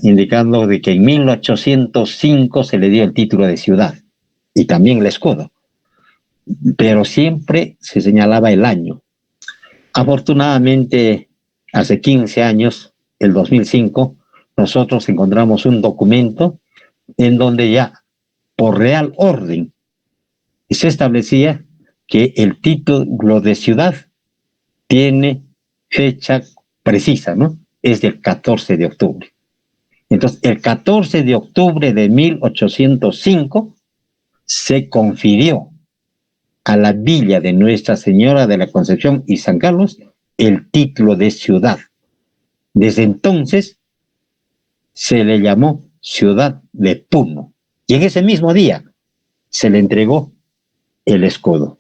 indicando de que en 1805 se le dio el título de ciudad y también el escudo, pero siempre se señalaba el año. Afortunadamente, hace 15 años, el 2005, nosotros encontramos un documento en donde ya, por real orden, se establecía que el título de ciudad tiene fecha precisa, ¿no? Es del 14 de octubre. Entonces, el 14 de octubre de 1805 se confirió a la villa de Nuestra Señora de la Concepción y San Carlos el título de ciudad. Desde entonces se le llamó Ciudad de Puno. Y en ese mismo día se le entregó el escudo.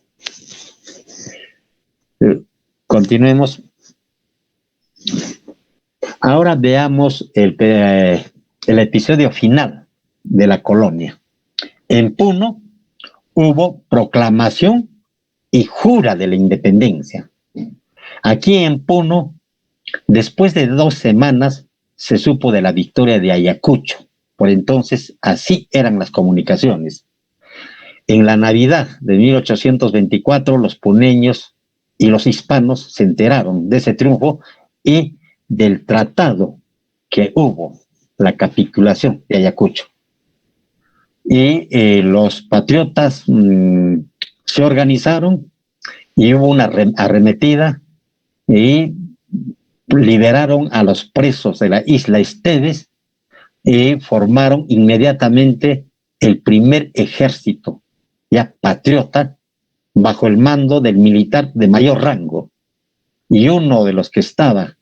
Continuemos. Ahora veamos el episodio final de la colonia. En Puno hubo proclamación y jura de la independencia. Aquí en Puno, después de 2 semanas, se supo de la victoria de Ayacucho. Por entonces, así eran las comunicaciones. En la Navidad de 1824, los puneños y los hispanos se enteraron de ese triunfo y del tratado que hubo, la capitulación de Ayacucho. Y los patriotas se organizaron y hubo una arremetida y liberaron a los presos de la isla Esteves y formaron inmediatamente el primer ejército ya patriota bajo el mando del militar de mayor rango. Y uno de los que estaba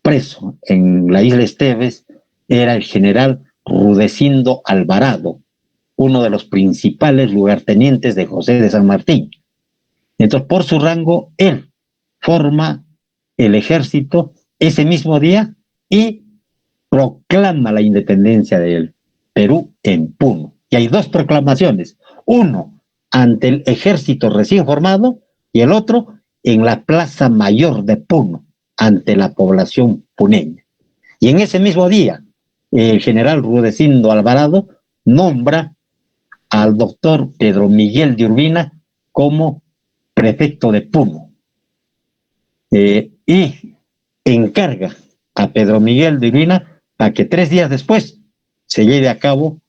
preso en la isla Esteves era el general Rudecindo Alvarado, uno de los principales lugartenientes de José de San Martín. Entonces, por su rango, él forma el ejército ese mismo día y proclama la independencia del Perú en Puno. Y hay 2 proclamaciones, uno ante el ejército recién formado y el otro en la Plaza Mayor de Puno, ante la población puneña. Y en ese mismo día, el general Rudecindo Alvarado nombra al doctor Pedro Miguel de Urbina como prefecto de Puno. Y encarga a Pedro Miguel de Urbina para que 3 días después se lleve a cabo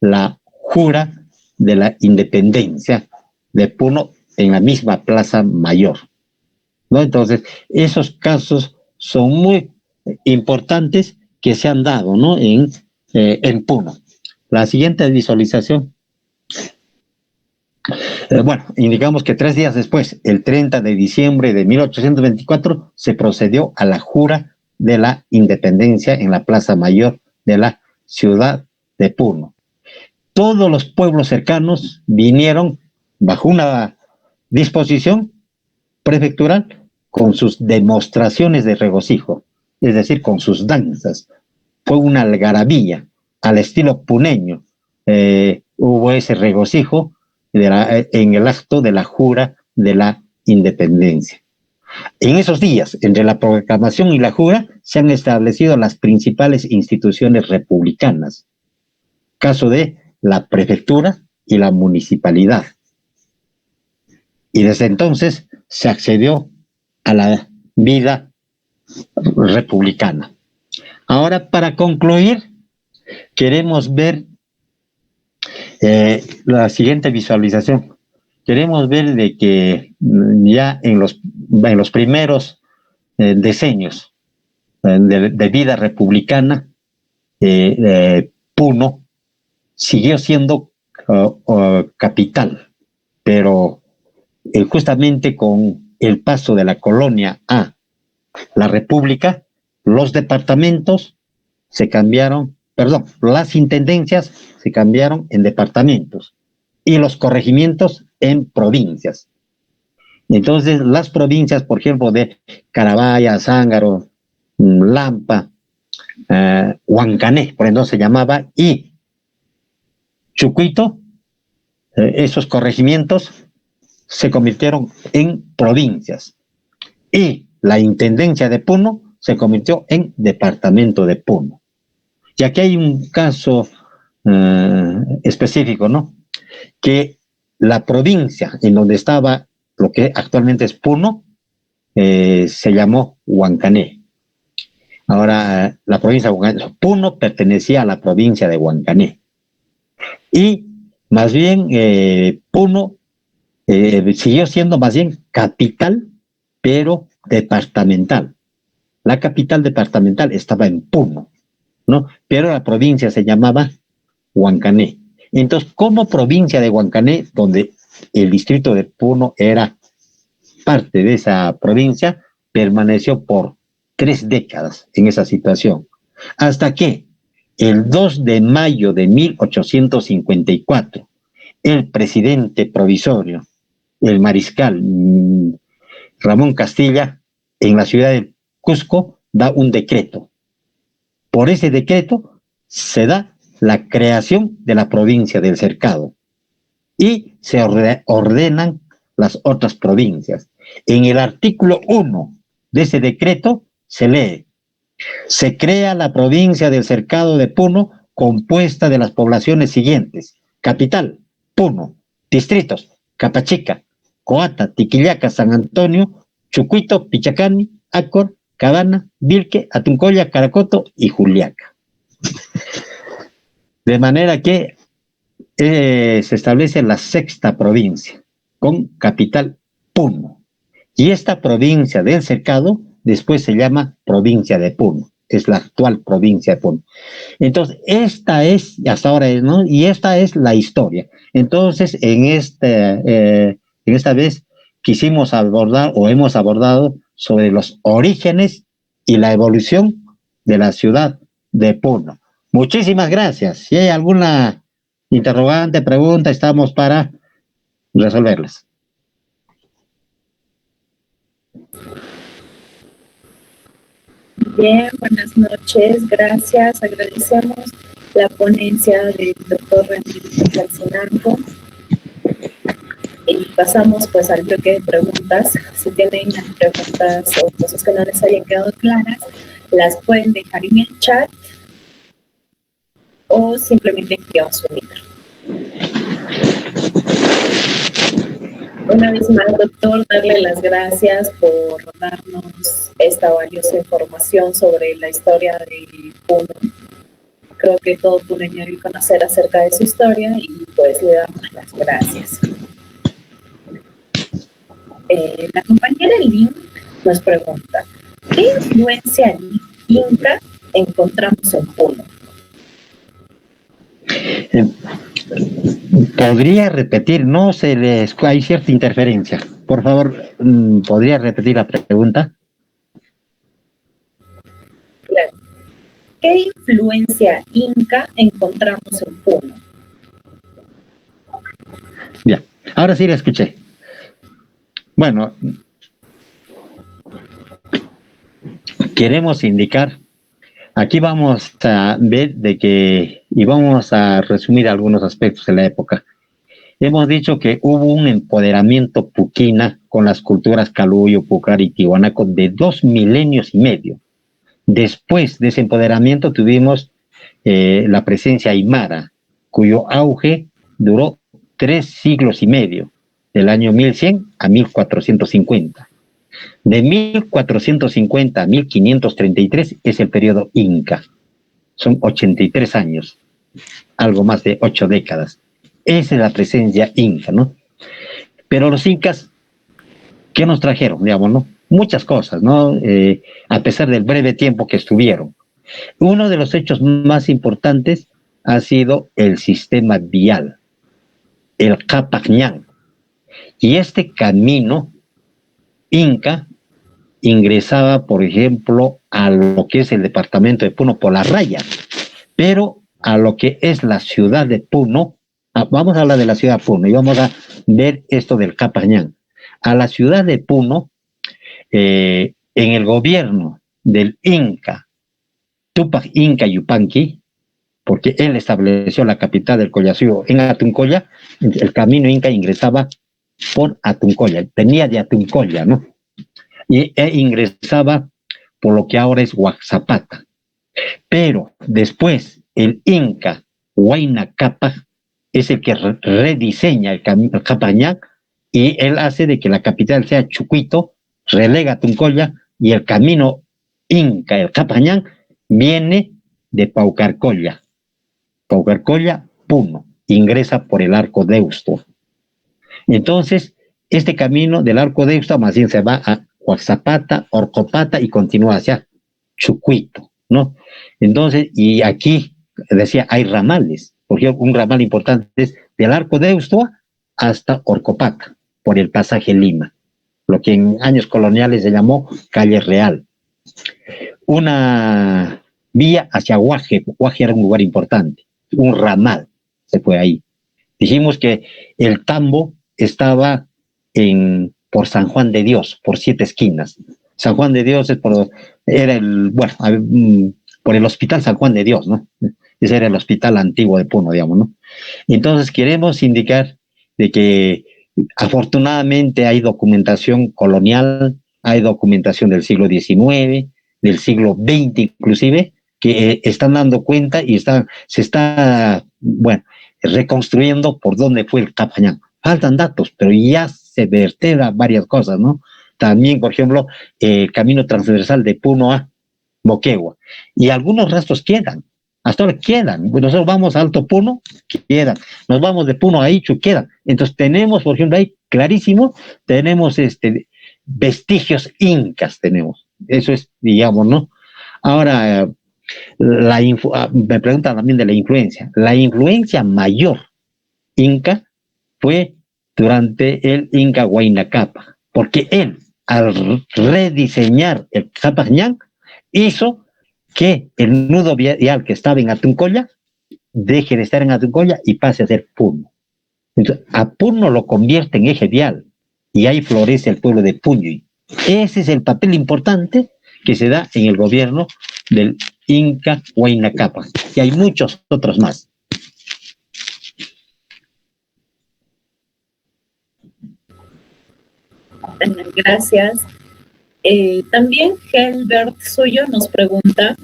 la jura de la independencia de Puno en la misma Plaza Mayor, ¿no? Entonces, esos casos son muy importantes que se han dado, ¿no? En Puno. La siguiente visualización. Bueno, indicamos que 3 días después, el 30 de diciembre de 1824, se procedió a la jura de la independencia en la Plaza Mayor de la ciudad de Puno. Todos los pueblos cercanos vinieron bajo una disposición prefectural con sus demostraciones de regocijo, es decir, con sus danzas. Fue una algarabía al estilo puneño. Hubo ese regocijo en el acto de la jura de la independencia. En esos días, entre la proclamación y la jura, se han establecido las principales instituciones republicanas. Caso de la prefectura y la municipalidad. Y desde entonces se accedió a la vida republicana. Ahora, para concluir, queremos ver la siguiente visualización. Queremos ver de que ya en los primeros decenios de vida republicana, Puno siguió siendo capital, pero justamente con el paso de la colonia a la república, los departamentos se cambiaron, las intendencias se cambiaron en departamentos y los corregimientos en provincias. Entonces, las provincias, por ejemplo, de Carabaya, Zángaro, Lampa, Huancané, por entonces se llamaba, y Chucuito, esos corregimientos se convirtieron en provincias. Y la intendencia de Puno se convirtió en departamento de Puno. Y aquí hay un caso específico, ¿no? Que la provincia en donde estaba lo que actualmente es Puno se llamó Huancané. Ahora, la provincia de Huancané, Puno pertenecía a la provincia de Huancané. Y más bien Puno siguió siendo más bien capital, pero departamental. La capital departamental estaba en Puno, ¿no? Pero la provincia se llamaba Huancané. Entonces, como provincia de Huancané, donde el distrito de Puno era parte de esa provincia, permaneció por 3 décadas en esa situación. Hasta que el 2 de mayo de 1854, el presidente provisorio el mariscal Ramón Castilla, en la ciudad de Cusco, da un decreto. Por ese decreto se da la creación de la provincia del Cercado y se ordenan las otras provincias. En el artículo 1 de ese decreto se lee: se crea la provincia del Cercado de Puno, compuesta de las poblaciones siguientes: capital, Puno; distritos: Capachica, Coata, Tiquillaca, San Antonio, Chucuito, Pichacani, Acor, Cabana, Vilque, Atuncoya, Caracoto y Juliaca. De manera que se establece la sexta provincia, con capital Puno. Y esta provincia del Cercado después se llama provincia de Puno, es la actual provincia de Puno. Entonces, esta es, hasta ahora es, ¿no? Y esta es la historia. Entonces, en esta vez quisimos abordar, o hemos abordado, sobre los orígenes y la evolución de la ciudad de Puno. Muchísimas gracias. Si hay alguna interrogante, pregunta, estamos para resolverlas. Bien, buenas noches, gracias. Agradecemos la ponencia del doctor René Calcinanco. Y pasamos pues al bloque de preguntas. Si tienen preguntas o cosas que no les hayan quedado claras, las pueden dejar en el chat o simplemente escriban su número. Una vez más, doctor, darle las gracias por darnos esta valiosa información sobre la historia de Puno. Creo que todo puneño debe conocer acerca de su historia y pues le damos las gracias. La compañera Lynn nos pregunta: ¿qué influencia inca encontramos en Puno? Podría repetir, no se les, hay cierta interferencia. Por favor, ¿podría repetir la pregunta? Claro. ¿Qué influencia inca encontramos en Puno? Bien, ahora sí la escuché. Bueno, queremos indicar, aquí vamos a ver y vamos a resumir algunos aspectos de la época. Hemos dicho que hubo un empoderamiento puquina con las culturas Caluyo, Pucar y Tiwanaco de 2 milenios y medio. Después de ese empoderamiento tuvimos la presencia aymara, cuyo auge duró 3 siglos y medio, del año 1100 a 1450. De 1450 a 1533 es el periodo inca. Son 83 años, algo más de 8 décadas. Esa es la presencia inca, ¿no? Pero los incas, ¿qué nos trajeron, digamos, no? Muchas cosas, ¿no? A pesar del breve tiempo que estuvieron. Uno de los hechos más importantes ha sido el sistema vial, el Capacñán. Y este camino inca ingresaba, por ejemplo, a lo que es el departamento de Puno por la raya, pero a lo que es la ciudad de Puno, vamos a hablar de la ciudad de Puno y vamos a ver esto del Capacñán. A la ciudad de Puno, en el gobierno del Inca, Tupac Inca Yupanqui, porque él estableció la capital del Collasuyo en Atuncoya, el camino inca ingresaba por Atuncoya, tenía de Atuncoya, ¿no? Y ingresaba por lo que ahora es Huaxapata. Pero después el Inca Huayna Cápac es el que rediseña el Capacñán y él hace de que la capital sea Chucuito, relega Tuncoya y el camino Inca, el Capacñán, viene de Paucarcolla, Puno, ingresa por el Arco Deusto. Entonces, este camino del Arco Deusto más bien se va a Huaxapata, Orcopata y continúa hacia Chucuito, ¿no? Entonces, y aquí decía, hay ramales, por ejemplo, un ramal importante es del Arco Deusto hasta Orcopata, por el pasaje Lima, lo que en años coloniales se llamó Calle Real. Una vía hacia Guaje era un lugar importante, un ramal se fue ahí. Dijimos que el Tambo estaba por San Juan de Dios, por 7 esquinas. San Juan de Dios era por el Hospital San Juan de Dios, ¿no? Ese era el hospital antiguo de Puno, digamos, ¿no? Entonces queremos indicar de que afortunadamente hay documentación colonial, hay documentación del siglo XIX, del siglo XX inclusive, que están dando cuenta y se está, reconstruyendo por dónde fue el Capañán. Faltan datos, pero ya se vertebra varias cosas, ¿no? También, por ejemplo, el camino transversal de Puno a Moquegua. Y algunos rastros quedan, hasta ahora quedan. Nosotros vamos a Alto Puno, quedan. Nos vamos de Puno a Ichu, quedan. Entonces tenemos, por ejemplo, ahí clarísimo, tenemos vestigios incas, tenemos. Eso es, digamos, ¿no? Ahora, me preguntan también de la influencia. La influencia mayor inca fue durante el Inca Huayna Cápac, porque él, al rediseñar el Capañán, hizo que el nudo vial que estaba en Atuncoya deje de estar en Atuncoya y pase a ser Puno. Entonces, a Puno lo convierte en eje vial y ahí florece el pueblo de Puñuy. Ese es el papel importante que se da en el gobierno del Inca Huayna Cápac, y hay muchos otros más. Gracias. También Helbert Suyo nos pregunta,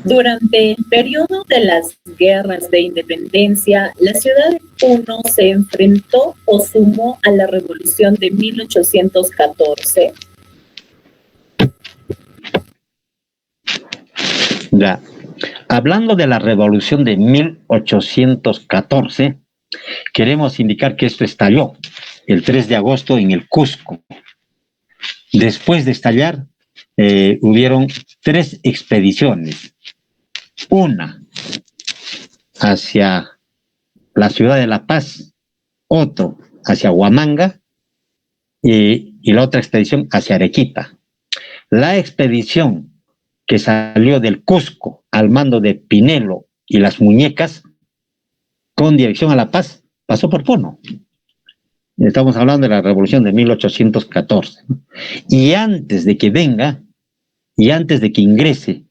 durante el periodo de las guerras de independencia, ¿la ciudad de Puno se enfrentó o sumó a la revolución de 1814? Ya. Hablando de la revolución de 1814, queremos indicar que esto estalló el 3 de agosto en el Cusco. Después de estallar, hubieron 3 expediciones. Una hacia la ciudad de La Paz, otro hacia Huamanga y la otra expedición hacia Arequipa. La expedición que salió del Cusco al mando de Pinelo y las Muñecas con dirección a La Paz pasó por Puno. Estamos hablando de la revolución de 1814. Y antes de que venga, y antes de que ingrese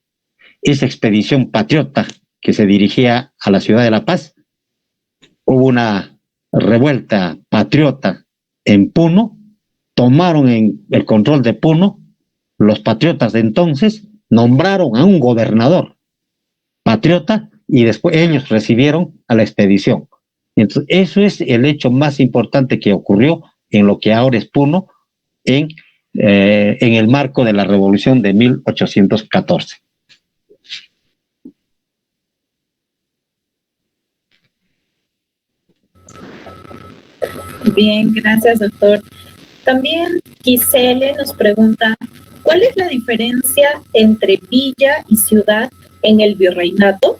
esa expedición patriota que se dirigía a la ciudad de La Paz, hubo una revuelta patriota en Puno, tomaron el control de Puno, los patriotas de entonces nombraron a un gobernador patriota y después ellos recibieron a la expedición. Entonces, eso es el hecho más importante que ocurrió en lo que ahora es Puno, en el marco de la revolución de 1814. Bien, gracias, doctor. También Gisele nos pregunta, ¿cuál es la diferencia entre villa y ciudad en el virreinato?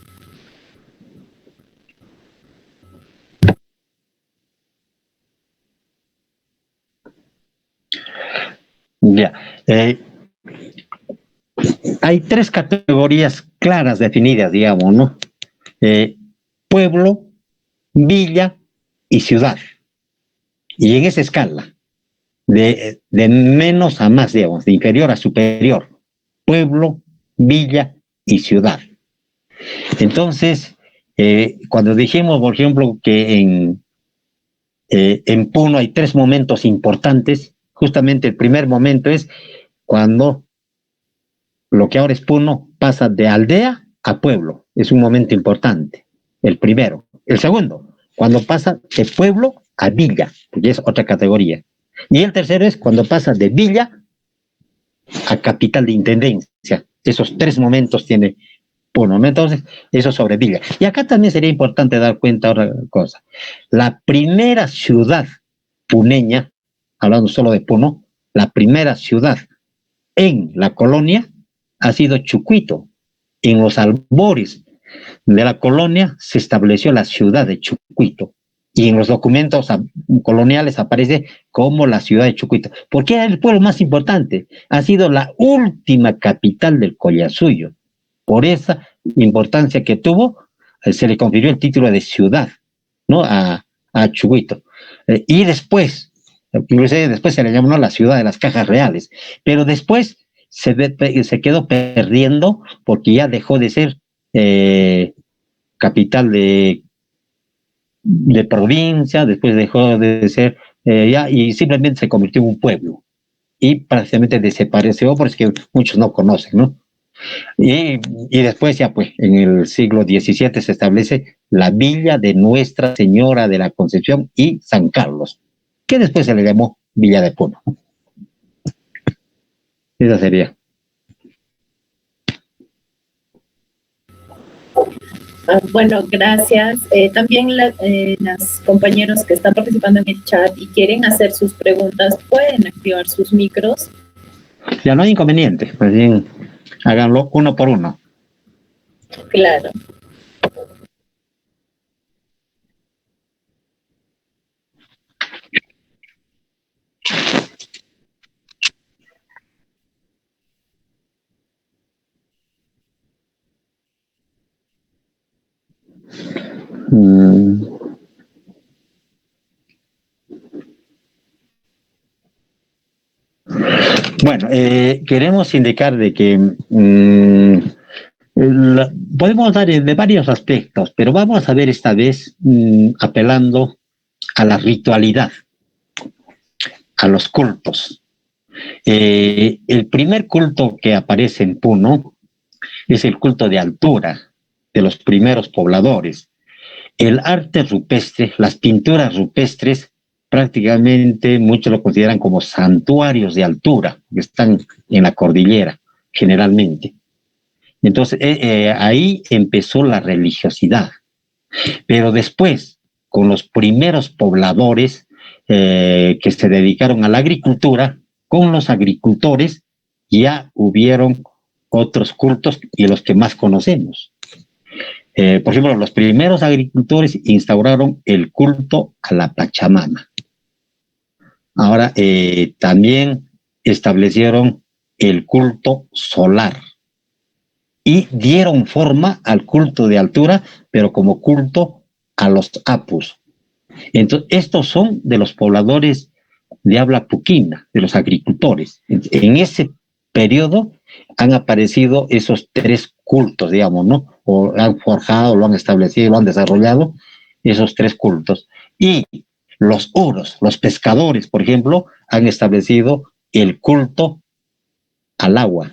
Ya. Hay 3 categorías claras definidas, digamos, ¿no? Pueblo, villa y ciudad. Y en esa escala, de menos a más, digamos, de inferior a superior, pueblo, villa y ciudad. Entonces, cuando dijimos, por ejemplo, que en Puno hay 3 momentos importantes, justamente el primer momento es cuando lo que ahora es Puno pasa de aldea a pueblo. Es un momento importante, el primero. El segundo, cuando pasa de pueblo a villa, porque es otra categoría. Y el tercero es cuando pasa de villa a capital de intendencia. Esos 3 momentos tiene Puno, ¿no? Entonces, eso sobre villa. Y acá también sería importante dar cuenta de otra cosa. La primera ciudad puneña, hablando solo de Puno, la primera ciudad en la colonia ha sido Chucuito. En los albores de la colonia se estableció la ciudad de Chucuito. Y en los documentos coloniales aparece como la ciudad de Chucuito. Porque era el pueblo más importante. Ha sido la última capital del Collasuyo. Por esa importancia que tuvo, se le confirió el título de ciudad, ¿no? A Chucuito. Y después, inclusive después se le llamó la ciudad de las cajas reales, pero después se quedó perdiendo porque ya dejó de ser capital de provincia, después dejó de ser ya, y simplemente se convirtió en un pueblo y prácticamente desapareció, porque muchos no conocen, ¿no? Y después ya pues en el siglo XVII se establece la villa de Nuestra Señora de la Concepción y San Carlos, que después se le llamó Villa de Puno. Esa sería. Bueno, gracias. También las compañeros que están participando en el chat y quieren hacer sus preguntas, pueden activar sus micros. Ya no hay inconveniente, pues bien, háganlo uno por uno. Claro. Bueno, queremos indicar de que podemos dar de varios aspectos, pero vamos a ver esta vez apelando a la ritualidad, a los cultos. El primer culto que aparece en Puno es el culto de altura de los primeros pobladores. El arte rupestre, las pinturas rupestres, prácticamente muchos lo consideran como santuarios de altura, que están en la cordillera, generalmente. Entonces, ahí empezó la religiosidad. Pero después, con los primeros pobladores que se dedicaron a la agricultura, con los agricultores ya hubieron otros cultos y los que más conocemos. Por ejemplo, los primeros agricultores instauraron el culto a la Pachamama. Ahora también establecieron el culto solar y dieron forma al culto de altura, pero como culto a los apus. Entonces, estos son de los pobladores de habla puquina, de los agricultores. En ese periodo han aparecido esos tres cultos, digamos, ¿no? O han forjado, lo han establecido, lo han desarrollado, esos tres cultos. Y los uros, los pescadores, por ejemplo, han establecido el culto al agua.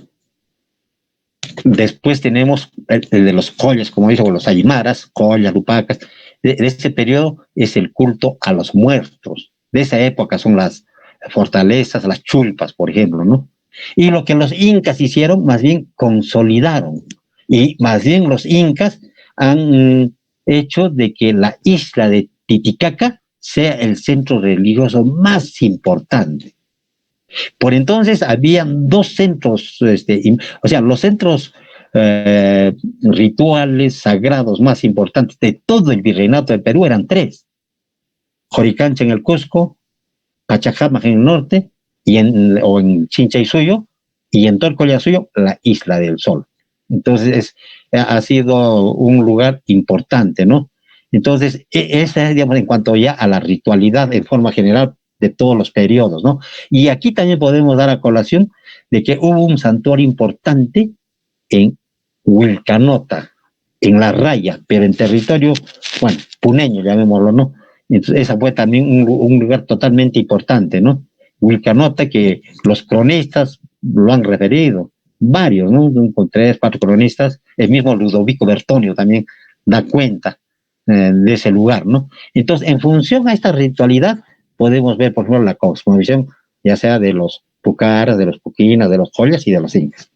Después tenemos el de los collas, como dijo, los aymaras, collas, lupacas. De este periodo es el culto a los muertos. De esa época son las fortalezas, las chulpas, por ejemplo, ¿no? Y lo que los incas hicieron, más bien consolidaron. Y más bien los incas han hecho de que la isla de Titicaca sea el centro religioso más importante. Por entonces habían dos centros, o sea, los centros rituales sagrados más importantes de todo el virreinato del Perú eran tres: Joricancha en el Cusco, Pachacamac en el norte, o en Chinchaysuyo, y en Torcollasuyo, la Isla del Sol. Entonces ha sido un lugar importante, ¿no? Entonces, esa es, digamos, en cuanto ya a la ritualidad en forma general de todos los periodos, ¿no? Y aquí también podemos dar a colación de que hubo un santuario importante en Huilcanota, en La Raya, pero en territorio, bueno, puneño, llamémoslo, ¿no? Entonces, esa fue también un lugar totalmente importante, ¿no? Huilcanota, que los cronistas lo han referido, varios, ¿no? Con 3, 4 cronistas, el mismo Ludovico Bertonio también da cuenta de ese lugar, ¿no? Entonces, en función a esta ritualidad, podemos ver, por ejemplo, la cosmovisión, ya sea de los pucaras, de los puquinas, de los collas y de los incas.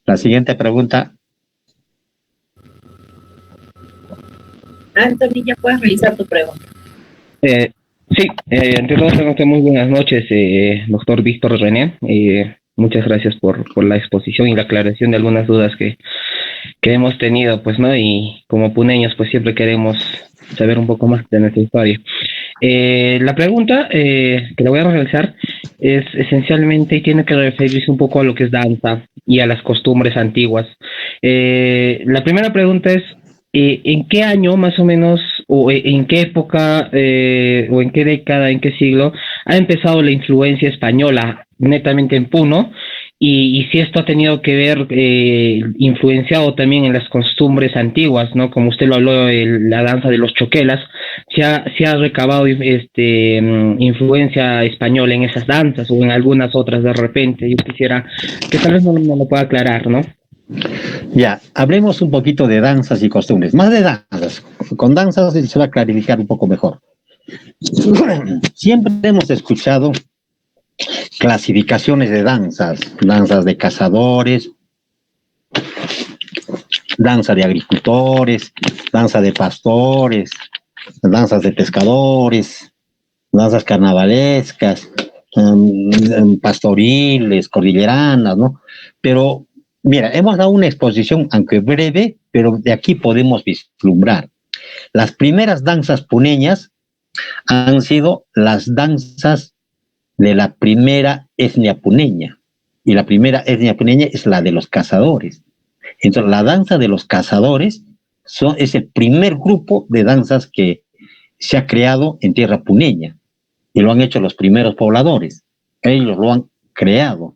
La siguiente pregunta. Anthony, ya puedes realizar tu pregunta. Sí, ante todo, muy buenas noches, doctor Víctor René. Muchas gracias por la exposición y la aclaración de algunas dudas que hemos tenido, pues, ¿no? Y como puneños, pues siempre queremos saber un poco más de nuestra historia. La pregunta que le voy a realizar es esencialmente, y tiene que referirse un poco a lo que es danza y a las costumbres antiguas. La primera pregunta es, ¿en qué año más o menos o en qué época o en qué década, en qué siglo ha empezado la influencia española netamente en Puno, y si esto ha tenido que ver, influenciado también en las costumbres antiguas, ¿no? Como usted lo habló, la danza de los choquelas, se ha recabado influencia española en esas danzas o en algunas otras de repente. Yo quisiera que tal vez no lo pueda aclarar, ¿no? Ya, hablemos un poquito de danzas y costumbres, más de danzas. Con danzas se va a clarificar un poco mejor. Siempre hemos escuchado clasificaciones de danzas, danzas de cazadores, danza de agricultores, danza de pastores, danzas de pescadores, danzas carnavalescas, pastoriles, cordilleranas, ¿no? Pero, mira, hemos dado una exposición, aunque breve, pero de aquí podemos vislumbrar. Las primeras danzas puneñas han sido las danzas de la primera etnia puneña, y la primera etnia puneña es la de los cazadores. Entonces, la danza de los cazadores es el primer grupo de danzas que se ha creado en tierra puneña, y lo han hecho los primeros pobladores, ellos lo han creado.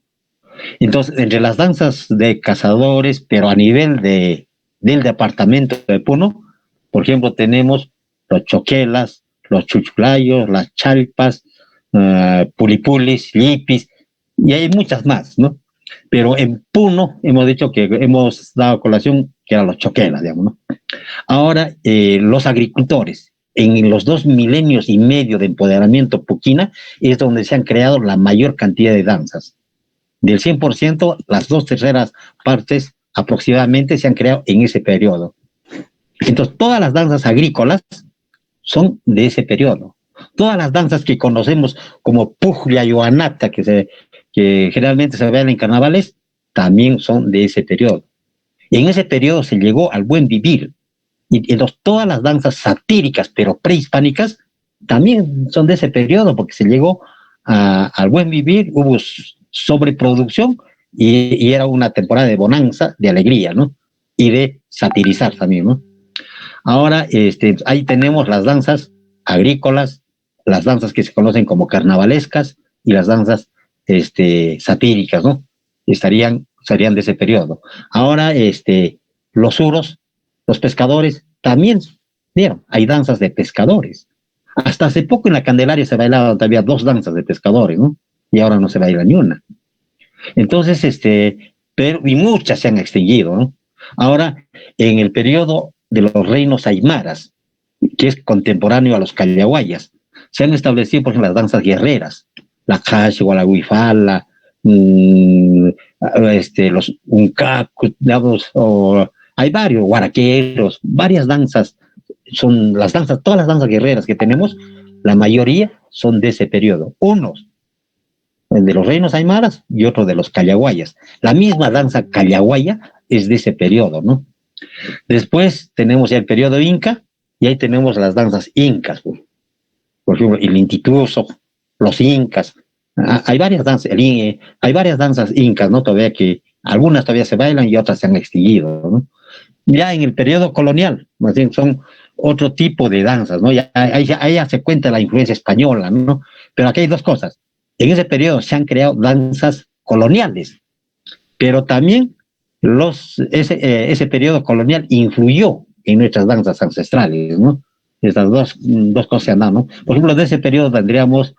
Entonces, entre las danzas de cazadores, pero a nivel del departamento de Puno, por ejemplo, tenemos los choquelas, los chuchulayos, las chalpas, pulipulis, lipis, y hay muchas más, ¿no? Pero en Puno hemos dicho que hemos dado a colación que eran los choquelas, digamos, ¿no? Ahora, los agricultores, en los 2 milenios y medio de empoderamiento puquina, es donde se han creado la mayor cantidad de danzas. Del 100%, las 2/3 partes aproximadamente se han creado en ese periodo. Entonces, todas las danzas agrícolas son de ese periodo. Todas las danzas que conocemos como pujlia y oanata, que generalmente se ven en carnavales, también son de ese periodo. En ese periodo se llegó al buen vivir. Y entonces, todas las danzas satíricas, pero prehispánicas, también son de ese periodo, porque se llegó al buen vivir, hubo sobreproducción, y era una temporada de bonanza, de alegría, ¿no? Y de satirizar también, ¿no? Ahora, ahí tenemos las danzas agrícolas, las danzas que se conocen como carnavalescas y las danzas satíricas, ¿no? Serían de ese periodo. Ahora, los suros, los pescadores, también, ¿vieron? Hay danzas de pescadores. Hasta hace poco en la Candelaria se bailaban todavía 2 danzas de pescadores, ¿no? Y ahora no se baila ni una. Entonces, y muchas se han extinguido, ¿no? Ahora, en el periodo de los reinos aymaras, que es contemporáneo a los callahuayas, se han establecido, por ejemplo, las danzas guerreras, la cachua, la huifala, los uncacu, digamos, hay varios guaraqueros, varias danzas, son las danzas, todas las danzas guerreras que tenemos, la mayoría son de ese periodo. Unos de los reinos aymaras y otros de los callahuayas. La misma danza callahuaya es de ese periodo, ¿no? Después tenemos el periodo inca, y ahí tenemos las danzas incas, por ejemplo, el Intituso, los incas. Hay varias danzas incas, ¿no? Todavía que algunas todavía se bailan y otras se han extinguido, ¿no? Ya en el periodo colonial, más bien, son otro tipo de danzas, ¿no? Ahí ya se cuenta la influencia española, ¿no? Pero aquí hay 2 cosas. En ese periodo se han creado danzas coloniales, pero también ese periodo colonial influyó en nuestras danzas ancestrales, ¿no? Estas dos cosas se han dado, ¿no? Por ejemplo, de ese periodo tendríamos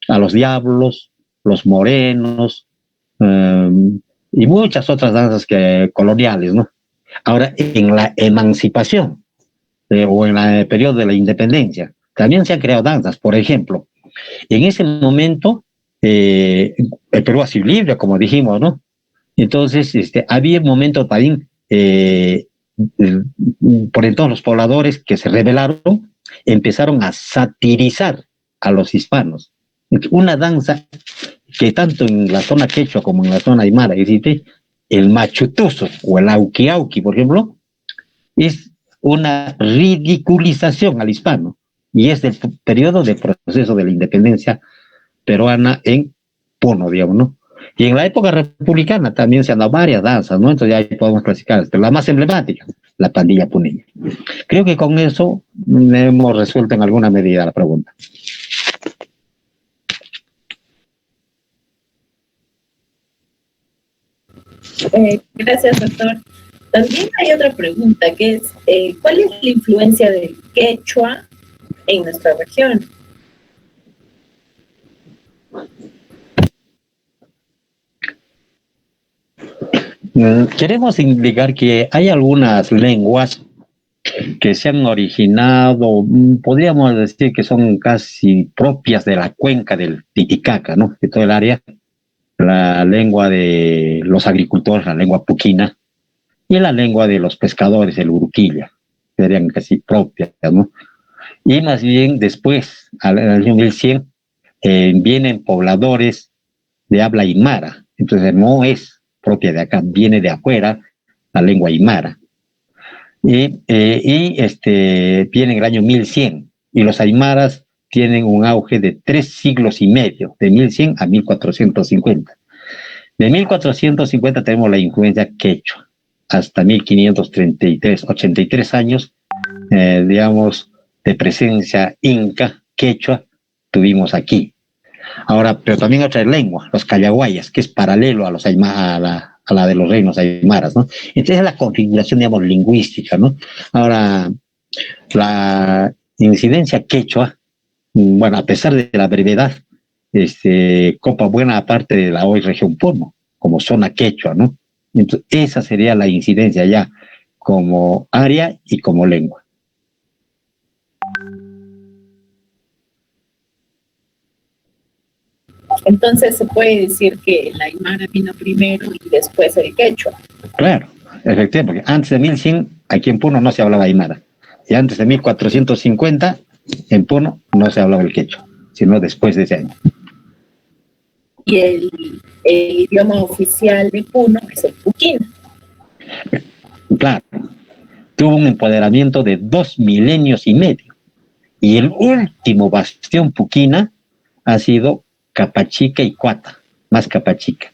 a los diablos, los morenos, y muchas otras danzas coloniales, ¿no? Ahora, en la emancipación, o en el periodo de la independencia, también se han creado danzas. Por ejemplo, en ese momento, el Perú ha sido libre, como dijimos, ¿no? Entonces, había un momento también, por entonces los pobladores que se rebelaron, empezaron a satirizar a los hispanos. Una danza que tanto en la zona quechua como en la zona aymara existe, el machutuzo o el auqui, por ejemplo, es una ridiculización al hispano, y es del periodo de proceso de la independencia peruana en Puno, digamos, ¿no? Y en la época republicana también se han dado varias danzas, ¿no? Entonces ya ahí podemos clasificar, pero la más emblemática, la pandilla puneña. Creo que con eso hemos resuelto en alguna medida la pregunta. Gracias, doctor. También hay otra pregunta que es, ¿cuál es la influencia del quechua en nuestra región? Queremos indicar que hay algunas lenguas que se han originado, podríamos decir que son casi propias de la cuenca del Titicaca, ¿no? De todo el área, la lengua de los agricultores, la lengua puquina, y la lengua de los pescadores, el uruquilla, serían casi propias, ¿no? Y más bien después, al año 1100, vienen pobladores de habla aymara, entonces no es propia de acá, viene de afuera la lengua aymara. Viene en el año 1100, y los aymaras tienen un auge de 3 siglos y medio, de 1100 a 1450. De 1450 tenemos la influencia quechua, hasta 1533, 83 años, digamos, de presencia inca, quechua, tuvimos aquí. Ahora, pero también otra lengua, los callaguayas, que es paralelo a los a la de los reinos aymaras, ¿no? Entonces es la configuración, digamos, lingüística, ¿no? Ahora, la incidencia quechua, bueno, a pesar de la brevedad, copa buena parte de la hoy región Puno, como zona quechua, ¿no? Entonces, esa sería la incidencia ya como área y como lengua. Entonces se puede decir que el aymara vino primero y después el quechua. Claro, efectivamente, porque antes de 1100 aquí en Puno no se hablaba aymara, y antes de 1450 en Puno no se hablaba el quechua, sino después de ese año. Y el idioma oficial de Puno es el puquina. Claro, tuvo un empoderamiento de 2 milenios y medio, y el último bastión puquina ha sido Capachica y Cuata, más Capachica.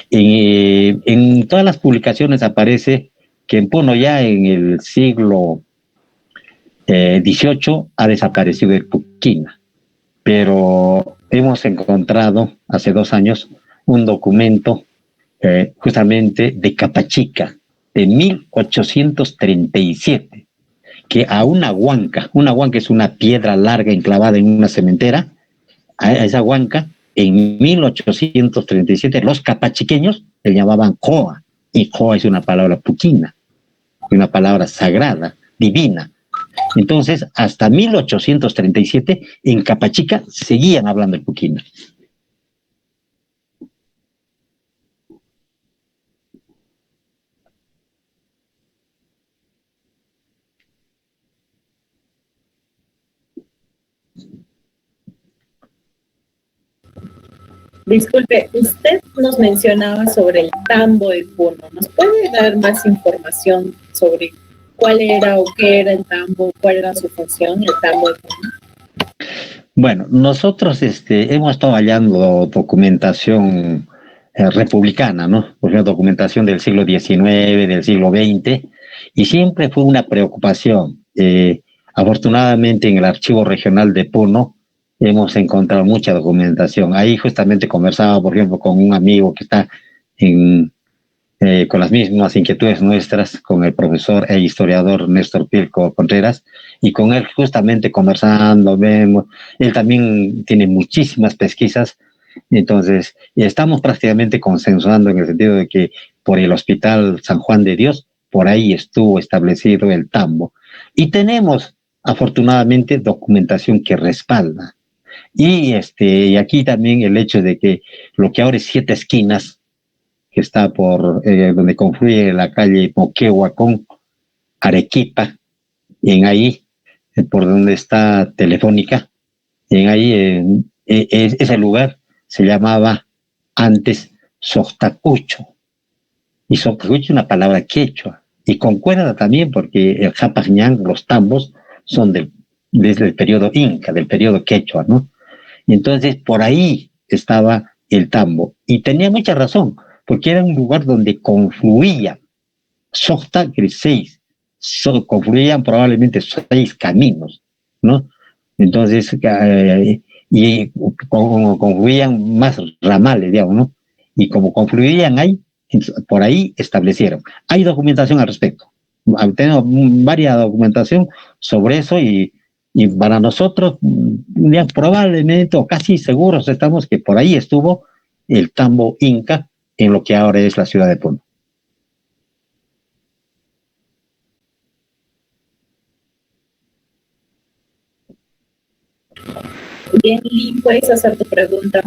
En todas las publicaciones aparece que en Puno ya en el siglo XVIII ha desaparecido el puquina, pero hemos encontrado hace 2 años un documento justamente de Capachica de 1837, que a una huanca es una piedra larga enclavada en una cementera, a esa huanca en 1837 los capachiqueños le llamaban Joa, y Joa es una palabra puquina, una palabra sagrada, divina. Entonces, hasta 1837 en Capachica seguían hablando el puquina. Disculpe, usted nos mencionaba sobre el tambo de Puno. ¿Nos puede dar más información sobre cuál era o qué era el tambo, cuál era su función, el tambo de Puno? Bueno, nosotros hemos estado hallando documentación republicana, ¿no? Por ejemplo, documentación del siglo XIX, del siglo XX, y siempre fue una preocupación. Afortunadamente en el Archivo Regional de Puno hemos encontrado mucha documentación. Ahí justamente conversaba, por ejemplo, con un amigo que está con las mismas inquietudes nuestras, con el profesor e historiador Néstor Pirco Contreras, y con él justamente conversando, vemos, él también tiene muchísimas pesquisas, entonces estamos prácticamente consensuando en el sentido de que por el Hospital San Juan de Dios, por ahí estuvo establecido el tambo, y tenemos afortunadamente documentación que respalda. Y aquí también el hecho de que lo que ahora es 7 esquinas, que está por donde confluye la calle Moquegua con Arequipa, y en ahí, por donde está Telefónica, en ahí, ese lugar se llamaba antes Sotacucho, y Sotacucho es una palabra quechua, y concuerda también porque el Japajñán, los tambos, son desde el periodo inca, del periodo quechua, ¿no? Y entonces por ahí estaba el tambo, y tenía mucha razón, porque era un lugar donde confluía Sota Griseis, confluían probablemente 6 caminos, ¿no? Entonces, y confluían más ramales, digamos, ¿no? Y como confluían ahí, por ahí establecieron. Hay documentación al respecto. Tenemos varias documentación sobre eso y para nosotros, ya probablemente o casi seguros estamos que por ahí estuvo el tambo inca en lo que ahora es la ciudad de Puno. Bien, Lee, puedes hacer tu pregunta.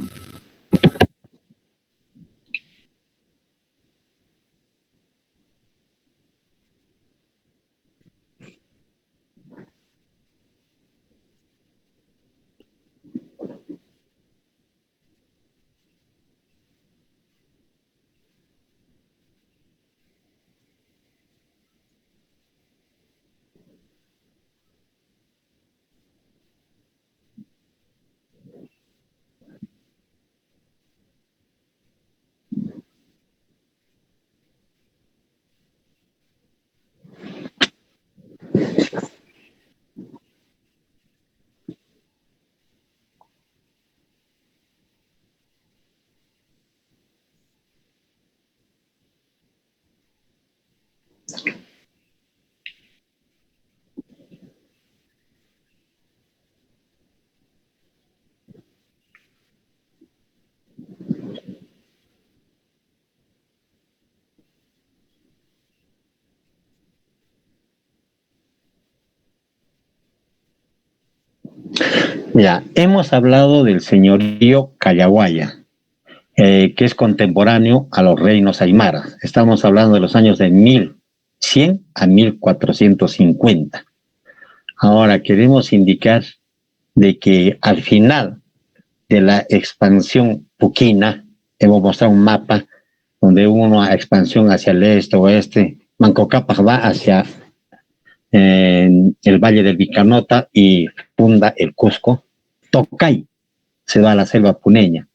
Ya, hemos hablado del señorío Callahuaya, que es contemporáneo a los reinos aymaras. Estamos hablando de los años de 1100 a 1450. Ahora queremos indicar de que al final de la expansión puquina, hemos mostrado un mapa donde hubo una expansión hacia el este, oeste. Manco Cápac va hacia el Valle del Vilcanota y funda el Cusco. Tocay se va a la selva puneña.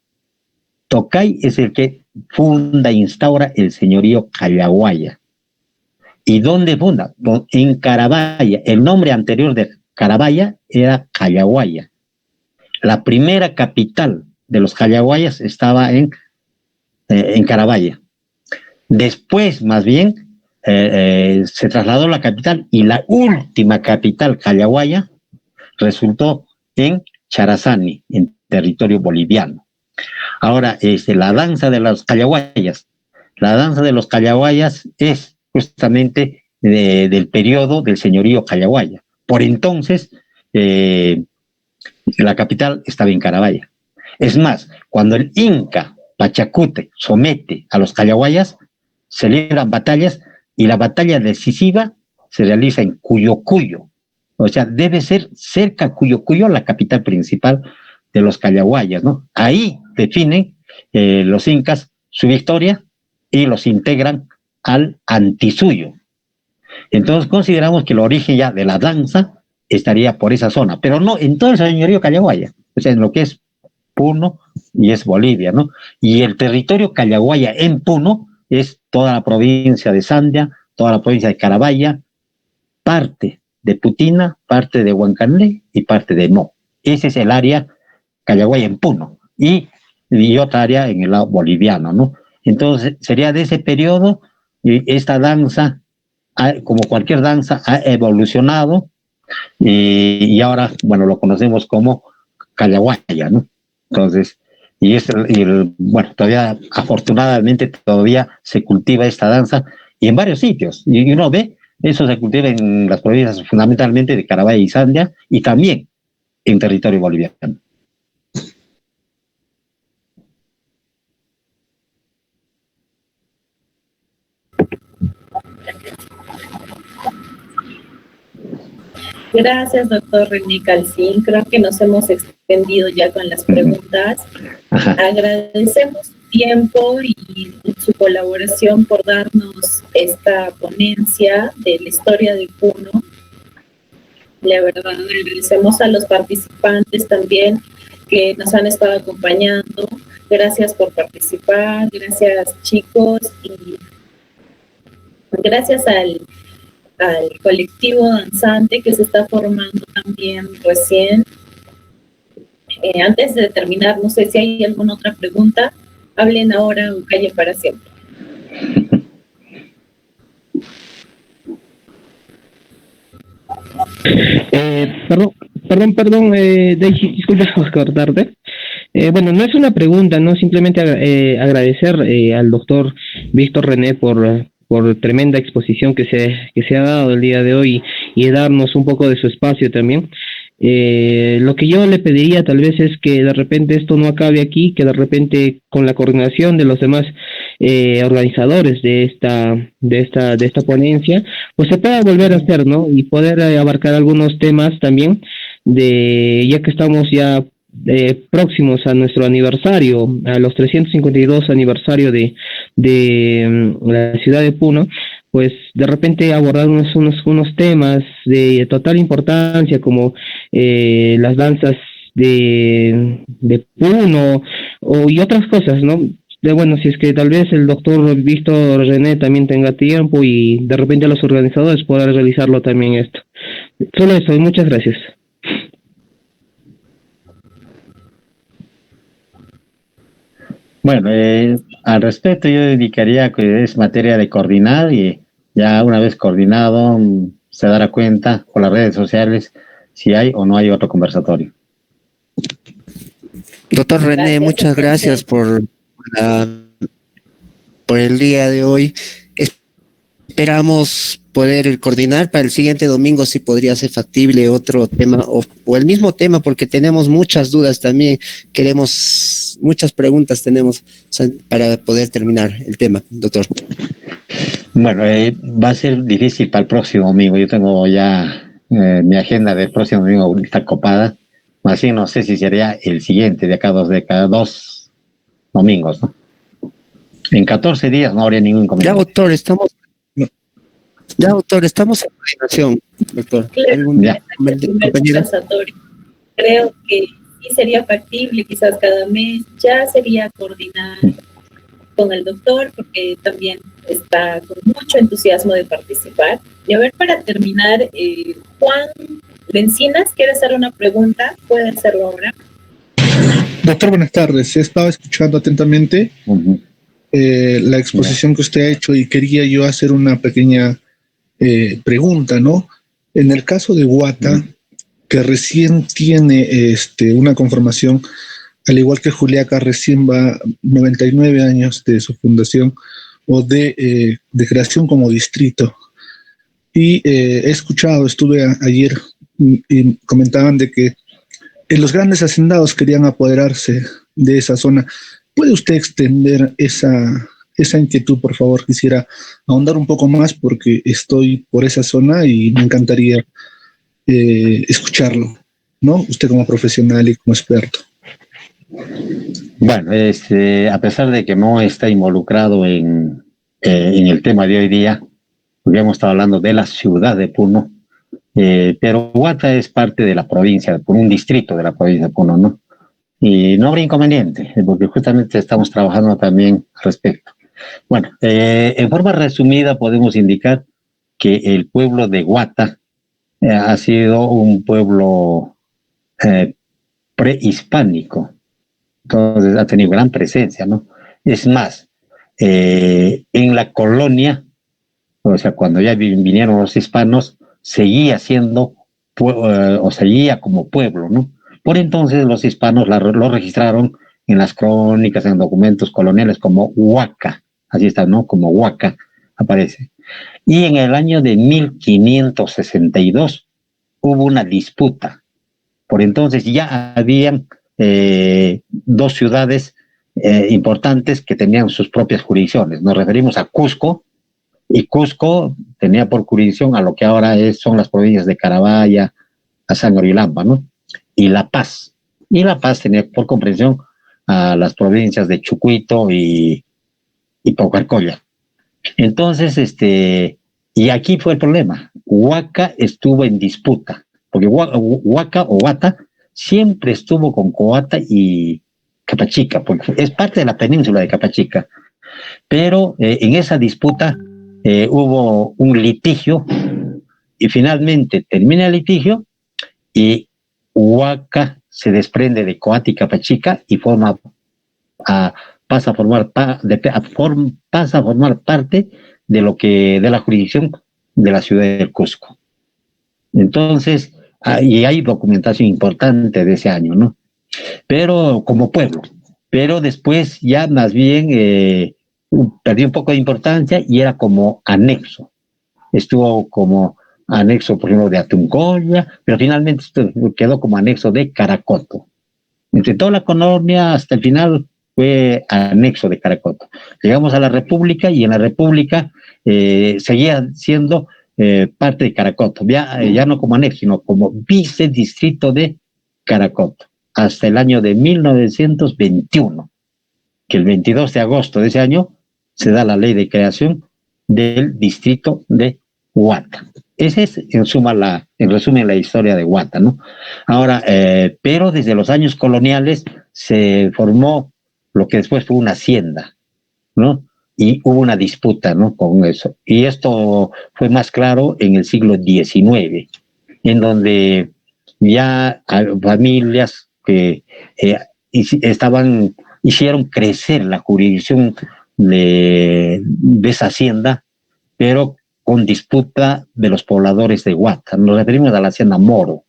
Tocay es el que funda e instaura el señorío Callahuaya. ¿Y dónde funda? En Carabaya. El nombre anterior de Carabaya era Callahuaya. La primera capital de los Callahuayas estaba en Carabaya. Después, más bien, se trasladó la capital y la última capital Callahuaya resultó en Charazani, en territorio boliviano. Ahora, la danza de los Callahuayas. La danza de los Callahuayas es justamente del periodo del señorío Callahuaya. Por entonces, la capital estaba en Carabaya. Es más, cuando el Inca Pachacute somete a los Callahuayas, se libran batallas y la batalla decisiva se realiza en Cuyocuyo. O sea, debe ser cerca a Cuyocuyo, la capital principal de los Callahuayas, ¿no? Ahí definen los incas su victoria y los integran al Antisuyo. Entonces consideramos que el origen ya de la danza estaría por esa zona, pero no en todo el señorío Callahuaya, o sea, en lo que es Puno y es Bolivia, ¿no? Y el territorio Callahuaya en Puno es toda la provincia de Sandia, toda la provincia de Carabaya, parte de Putina, parte de Huancané y parte de Mo. Ese es el área Callahuaya en Puno y otra área en el lado boliviano, ¿no? Entonces sería de ese periodo y esta danza, como cualquier danza, ha evolucionado y ahora, bueno, lo conocemos como Callahuaya, ¿no? Entonces, bueno, todavía, afortunadamente, todavía se cultiva esta danza y en varios sitios. Y uno ve, eso se cultiva en las provincias fundamentalmente de Carabaya y Sandia y también en territorio boliviano. Gracias, doctor René Calcín. Creo que nos hemos extendido ya con las preguntas. Ajá. Agradecemos su tiempo y su colaboración por darnos esta ponencia de la historia de Puno. La verdad, agradecemos a los participantes también que nos han estado acompañando. Gracias por participar, gracias chicos y gracias al al colectivo danzante que se está formando también recién. Antes de terminar, no sé si hay alguna otra pregunta. Hablen ahora o callen para siempre. Perdón, Daisy, disculpa por cortarte. Bueno, no es una pregunta, no, simplemente agradecer al doctor Víctor René por tremenda exposición que se ha dado el día de hoy y darnos un poco de su espacio también. Lo que yo le pediría tal vez es que de repente esto no acabe aquí, que de repente con la coordinación de los demás organizadores de esta ponencia, pues se pueda volver a hacer, ¿no? Y poder abarcar algunos temas también ya que estamos ya próximos a nuestro aniversario, a los 352 aniversario de la ciudad de Puno, pues de repente abordar unos temas de total importancia como las danzas de Puno y otras cosas, ¿no? Bueno, si es que tal vez el doctor Víctor René también tenga tiempo y de repente los organizadores puedan realizarlo también esto. Solo eso, y muchas gracias. Bueno, al respecto yo dedicaría que es materia de coordinar y ya una vez coordinado se dará cuenta por las redes sociales si hay o no hay otro conversatorio. Doctor René, muchas gracias por el día de hoy. Esperamos poder coordinar para el siguiente domingo si podría ser factible otro tema o el mismo tema, porque tenemos muchas dudas también, muchas preguntas tenemos para poder terminar el tema, doctor. Bueno, va a ser difícil para el próximo domingo. Yo tengo ya mi agenda del próximo domingo está copada. Así no sé si sería el siguiente de cada dos domingos, ¿no? En 14 días no habría ningún inconveniente. Ya, doctor, estamos en coordinación, doctor. Creo que sí sería factible, quizás cada mes, ya sería coordinar con el doctor, porque también está con mucho entusiasmo de participar. Y a ver, para terminar, Juan Lencinas, ¿quiere hacer una pregunta? Puede hacerlo ahora. Doctor, buenas tardes. He estado escuchando atentamente la exposición que usted ha hecho y quería yo hacer una pequeña pregunta, ¿no? En el caso de Huata, que recién tiene una conformación, al igual que Juliaca, recién va 99 años de su fundación o de creación como distrito. Y he escuchado, estuve ayer y comentaban de que los grandes hacendados querían apoderarse de esa zona. ¿Puede usted extender esa inquietud, por favor? Quisiera ahondar un poco más porque estoy por esa zona y me encantaría escucharlo, ¿no? Usted como profesional y como experto. Bueno, a pesar de que no está involucrado en el tema de hoy día, porque hemos estado hablando de la ciudad de Puno, pero Huata es parte de la provincia de Puno, un distrito de la provincia de Puno, ¿no? Y no habría inconveniente, porque justamente estamos trabajando también al respecto. Bueno, en forma resumida podemos indicar que el pueblo de Huata ha sido un pueblo prehispánico, entonces ha tenido gran presencia, ¿no? Es más, en la colonia, o sea, cuando ya vinieron los hispanos, seguía siendo, o seguía como pueblo, ¿no? Por entonces los hispanos lo registraron en las crónicas, en documentos coloniales como Huaca, así está, ¿no? Como Huaca aparece. Y en el año de 1562 hubo una disputa. Por entonces ya habían dos ciudades importantes que tenían sus propias jurisdicciones. Nos referimos a Cusco, y Cusco tenía por jurisdicción a lo que ahora son las provincias de Carabaya, a Sangorilamba, ¿no? Y La Paz. Y La Paz tenía por comprensión a las provincias de Chucuito y Paucarcolla. Entonces, y aquí fue el problema. Huaca estuvo en disputa, porque Huaca o Huata siempre estuvo con Coata y Capachica, porque es parte de la península de Capachica. Pero en esa disputa hubo un litigio y finalmente termina el litigio y Huaca se desprende de Coati y Capachica y pasa a formar parte de de la jurisdicción de la ciudad de Cusco. Entonces, y hay documentación importante de ese año, ¿no? Pero como pueblo, pero después ya más bien perdió un poco de importancia y era como anexo. Estuvo como anexo, por ejemplo, de Atuncoya, pero finalmente quedó como anexo de Caracoto. Entre toda la colonia hasta el final fue anexo de Caracoto. Llegamos a la República y en la República seguía siendo parte de Caracoto, ya no como anexo, sino como vicedistrito de Caracoto, hasta el año de 1921, que el 22 de agosto de ese año se da la ley de creación del distrito de Huata. Esa es, en resumen, la historia de Huata, ¿no? Ahora, pero desde los años coloniales se formó lo que después fue una hacienda, ¿no? Y hubo una disputa, ¿no? Con eso. Y esto fue más claro en el siglo XIX, en donde ya familias que hicieron crecer la jurisdicción de esa hacienda, pero con disputa de los pobladores de Huata. Nos referimos a la hacienda Moro.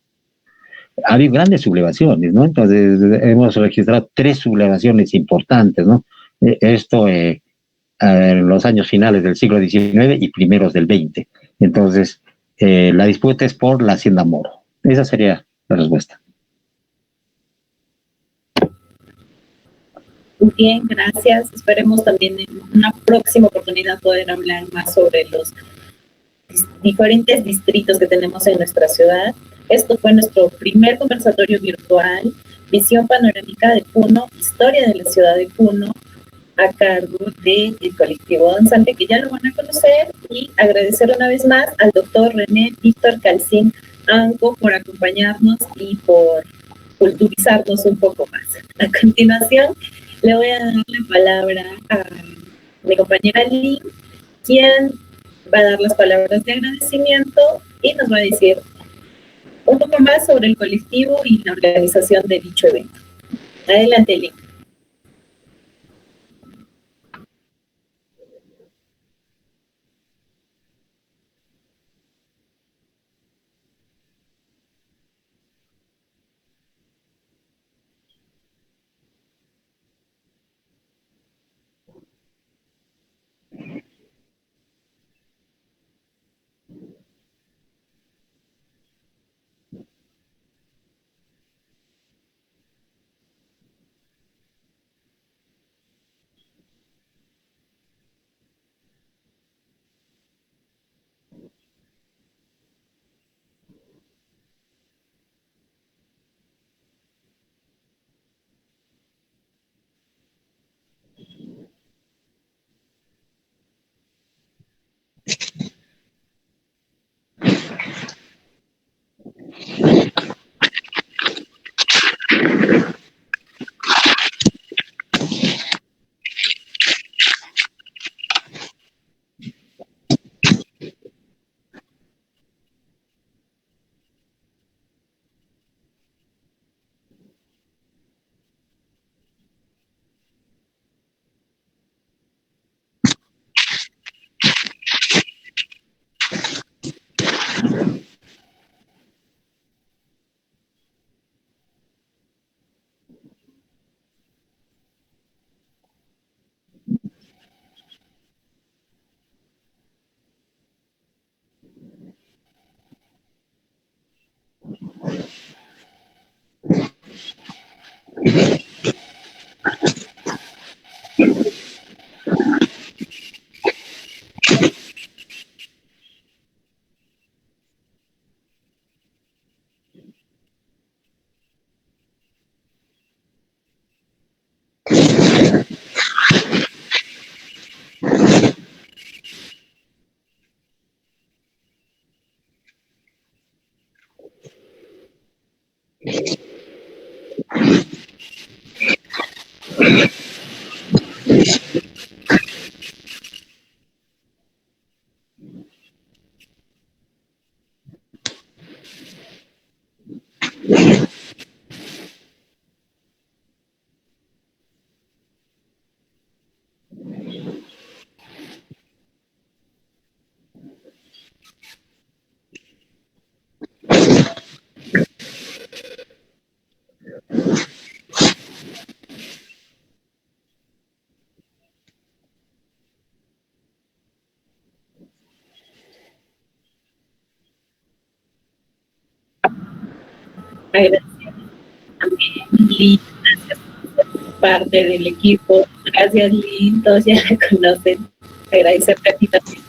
Ha habido grandes sublevaciones, ¿no? Entonces hemos registrado 3 sublevaciones importantes, ¿no? Esto en los años finales del siglo XIX y primeros del XX. Entonces, la disputa es por la hacienda Moro. Esa sería la respuesta. Bien, gracias. Esperemos también en una próxima oportunidad poder hablar más sobre los diferentes distritos que tenemos en nuestra ciudad. Esto fue nuestro primer conversatorio virtual, Visión Panorámica de Puno, Historia de la Ciudad de Puno, a cargo del colectivo danzante, que ya lo van a conocer, y agradecer una vez más al doctor René Víctor Calcín Anco por acompañarnos y por culturizarnos un poco más. A continuación, le voy a dar la palabra a mi compañera Lee, quien va a dar las palabras de agradecimiento y nos va a decir un poco más sobre el colectivo y la organización de dicho evento. Adelante, Lee. Agradecemos también, Lee, gracias por ser parte del equipo. Gracias, Lee, todos ya la conocen. Agradecerte a ti también.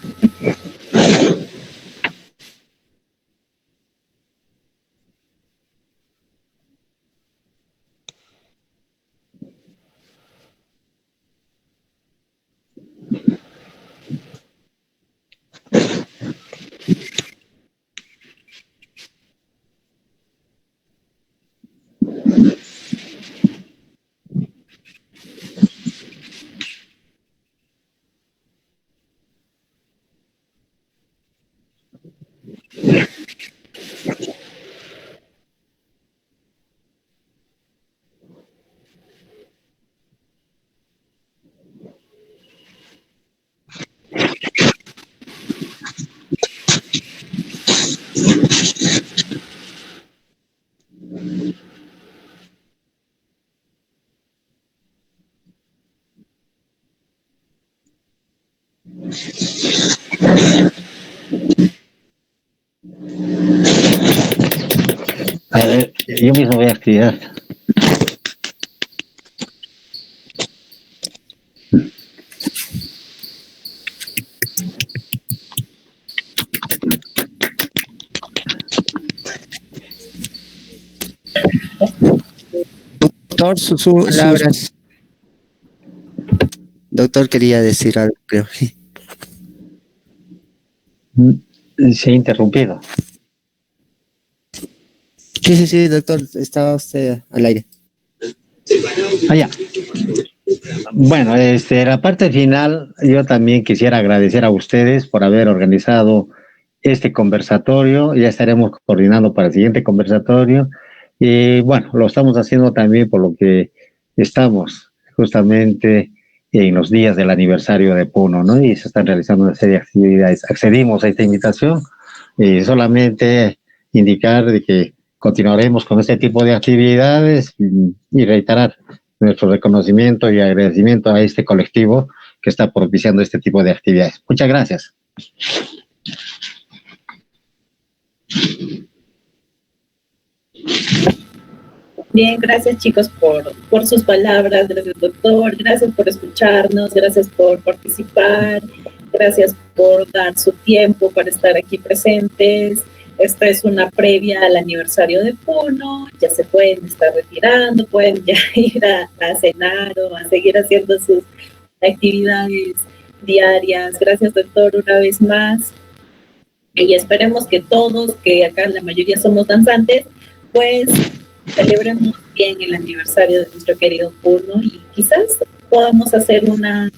A ver, yo mismo voy a activar. Doctor, sus palabras. Doctor quería decir algo, creo. Se ha interrumpido. Sí, doctor, estaba usted al aire. Ya. Bueno, la parte final, yo también quisiera agradecer a ustedes por haber organizado este conversatorio. Ya estaremos coordinando para el siguiente conversatorio. Y bueno, lo estamos haciendo también por lo que estamos justamente en los días del aniversario de Puno, ¿no? Y se están realizando una serie de actividades. Accedimos a esta invitación y solamente indicar de que continuaremos con este tipo de actividades y reiterar nuestro reconocimiento y agradecimiento a este colectivo que está propiciando este tipo de actividades. Muchas gracias. Bien, gracias chicos por sus palabras, gracias doctor, gracias por escucharnos, gracias por participar, gracias por dar su tiempo para estar aquí presentes. Esta es una previa al aniversario de Puno, ya se pueden estar retirando, pueden ya ir a cenar o a seguir haciendo sus actividades diarias. Gracias doctor una vez más y esperemos que todos, que acá la mayoría somos danzantes, pues celebremos bien el aniversario de nuestro querido Puno y quizás podamos hacer una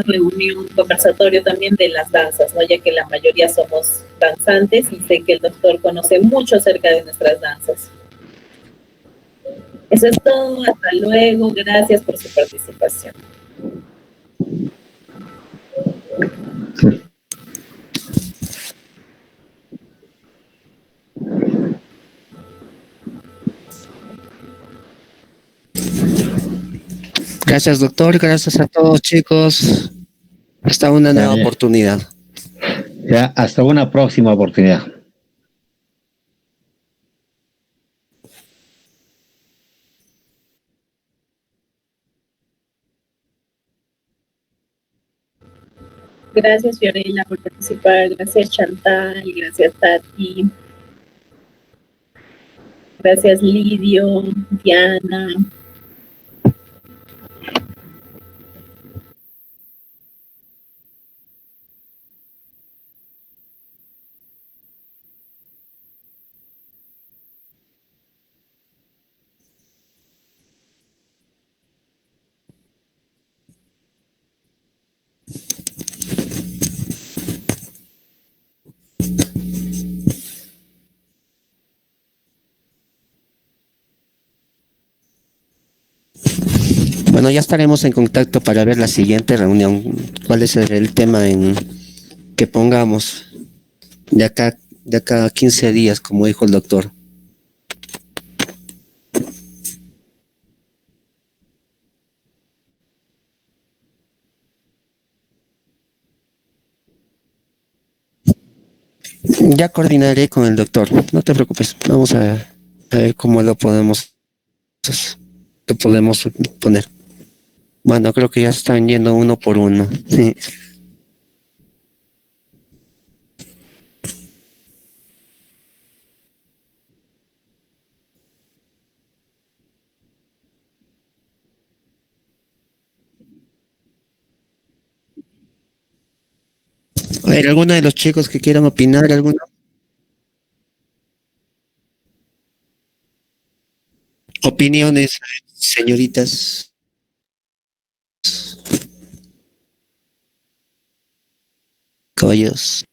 reunión, un conversatorio también de las danzas, ¿no? Ya que la mayoría somos danzantes y sé que el doctor conoce mucho acerca de nuestras danzas. Eso es todo, hasta luego, gracias por su participación. Gracias, doctor. Gracias a todos, chicos. Hasta una nueva oportunidad. Ya, hasta una próxima oportunidad. Gracias, Fiorella, por participar. Gracias, Chantal. Gracias, Tati. Gracias, Lidio, Diana. Bueno, ya estaremos en contacto para ver la siguiente reunión. ¿Cuál es el tema que pongamos de acá a 15 días, como dijo el doctor? Ya coordinaré con el doctor. No te preocupes. A ver cómo lo podemos poner. Bueno, creo que ya están yendo uno por uno. Sí. A ver, ¿alguno de los chicos que quieran opinar? ¿Alguno? Opiniones, señoritas. Caballeros.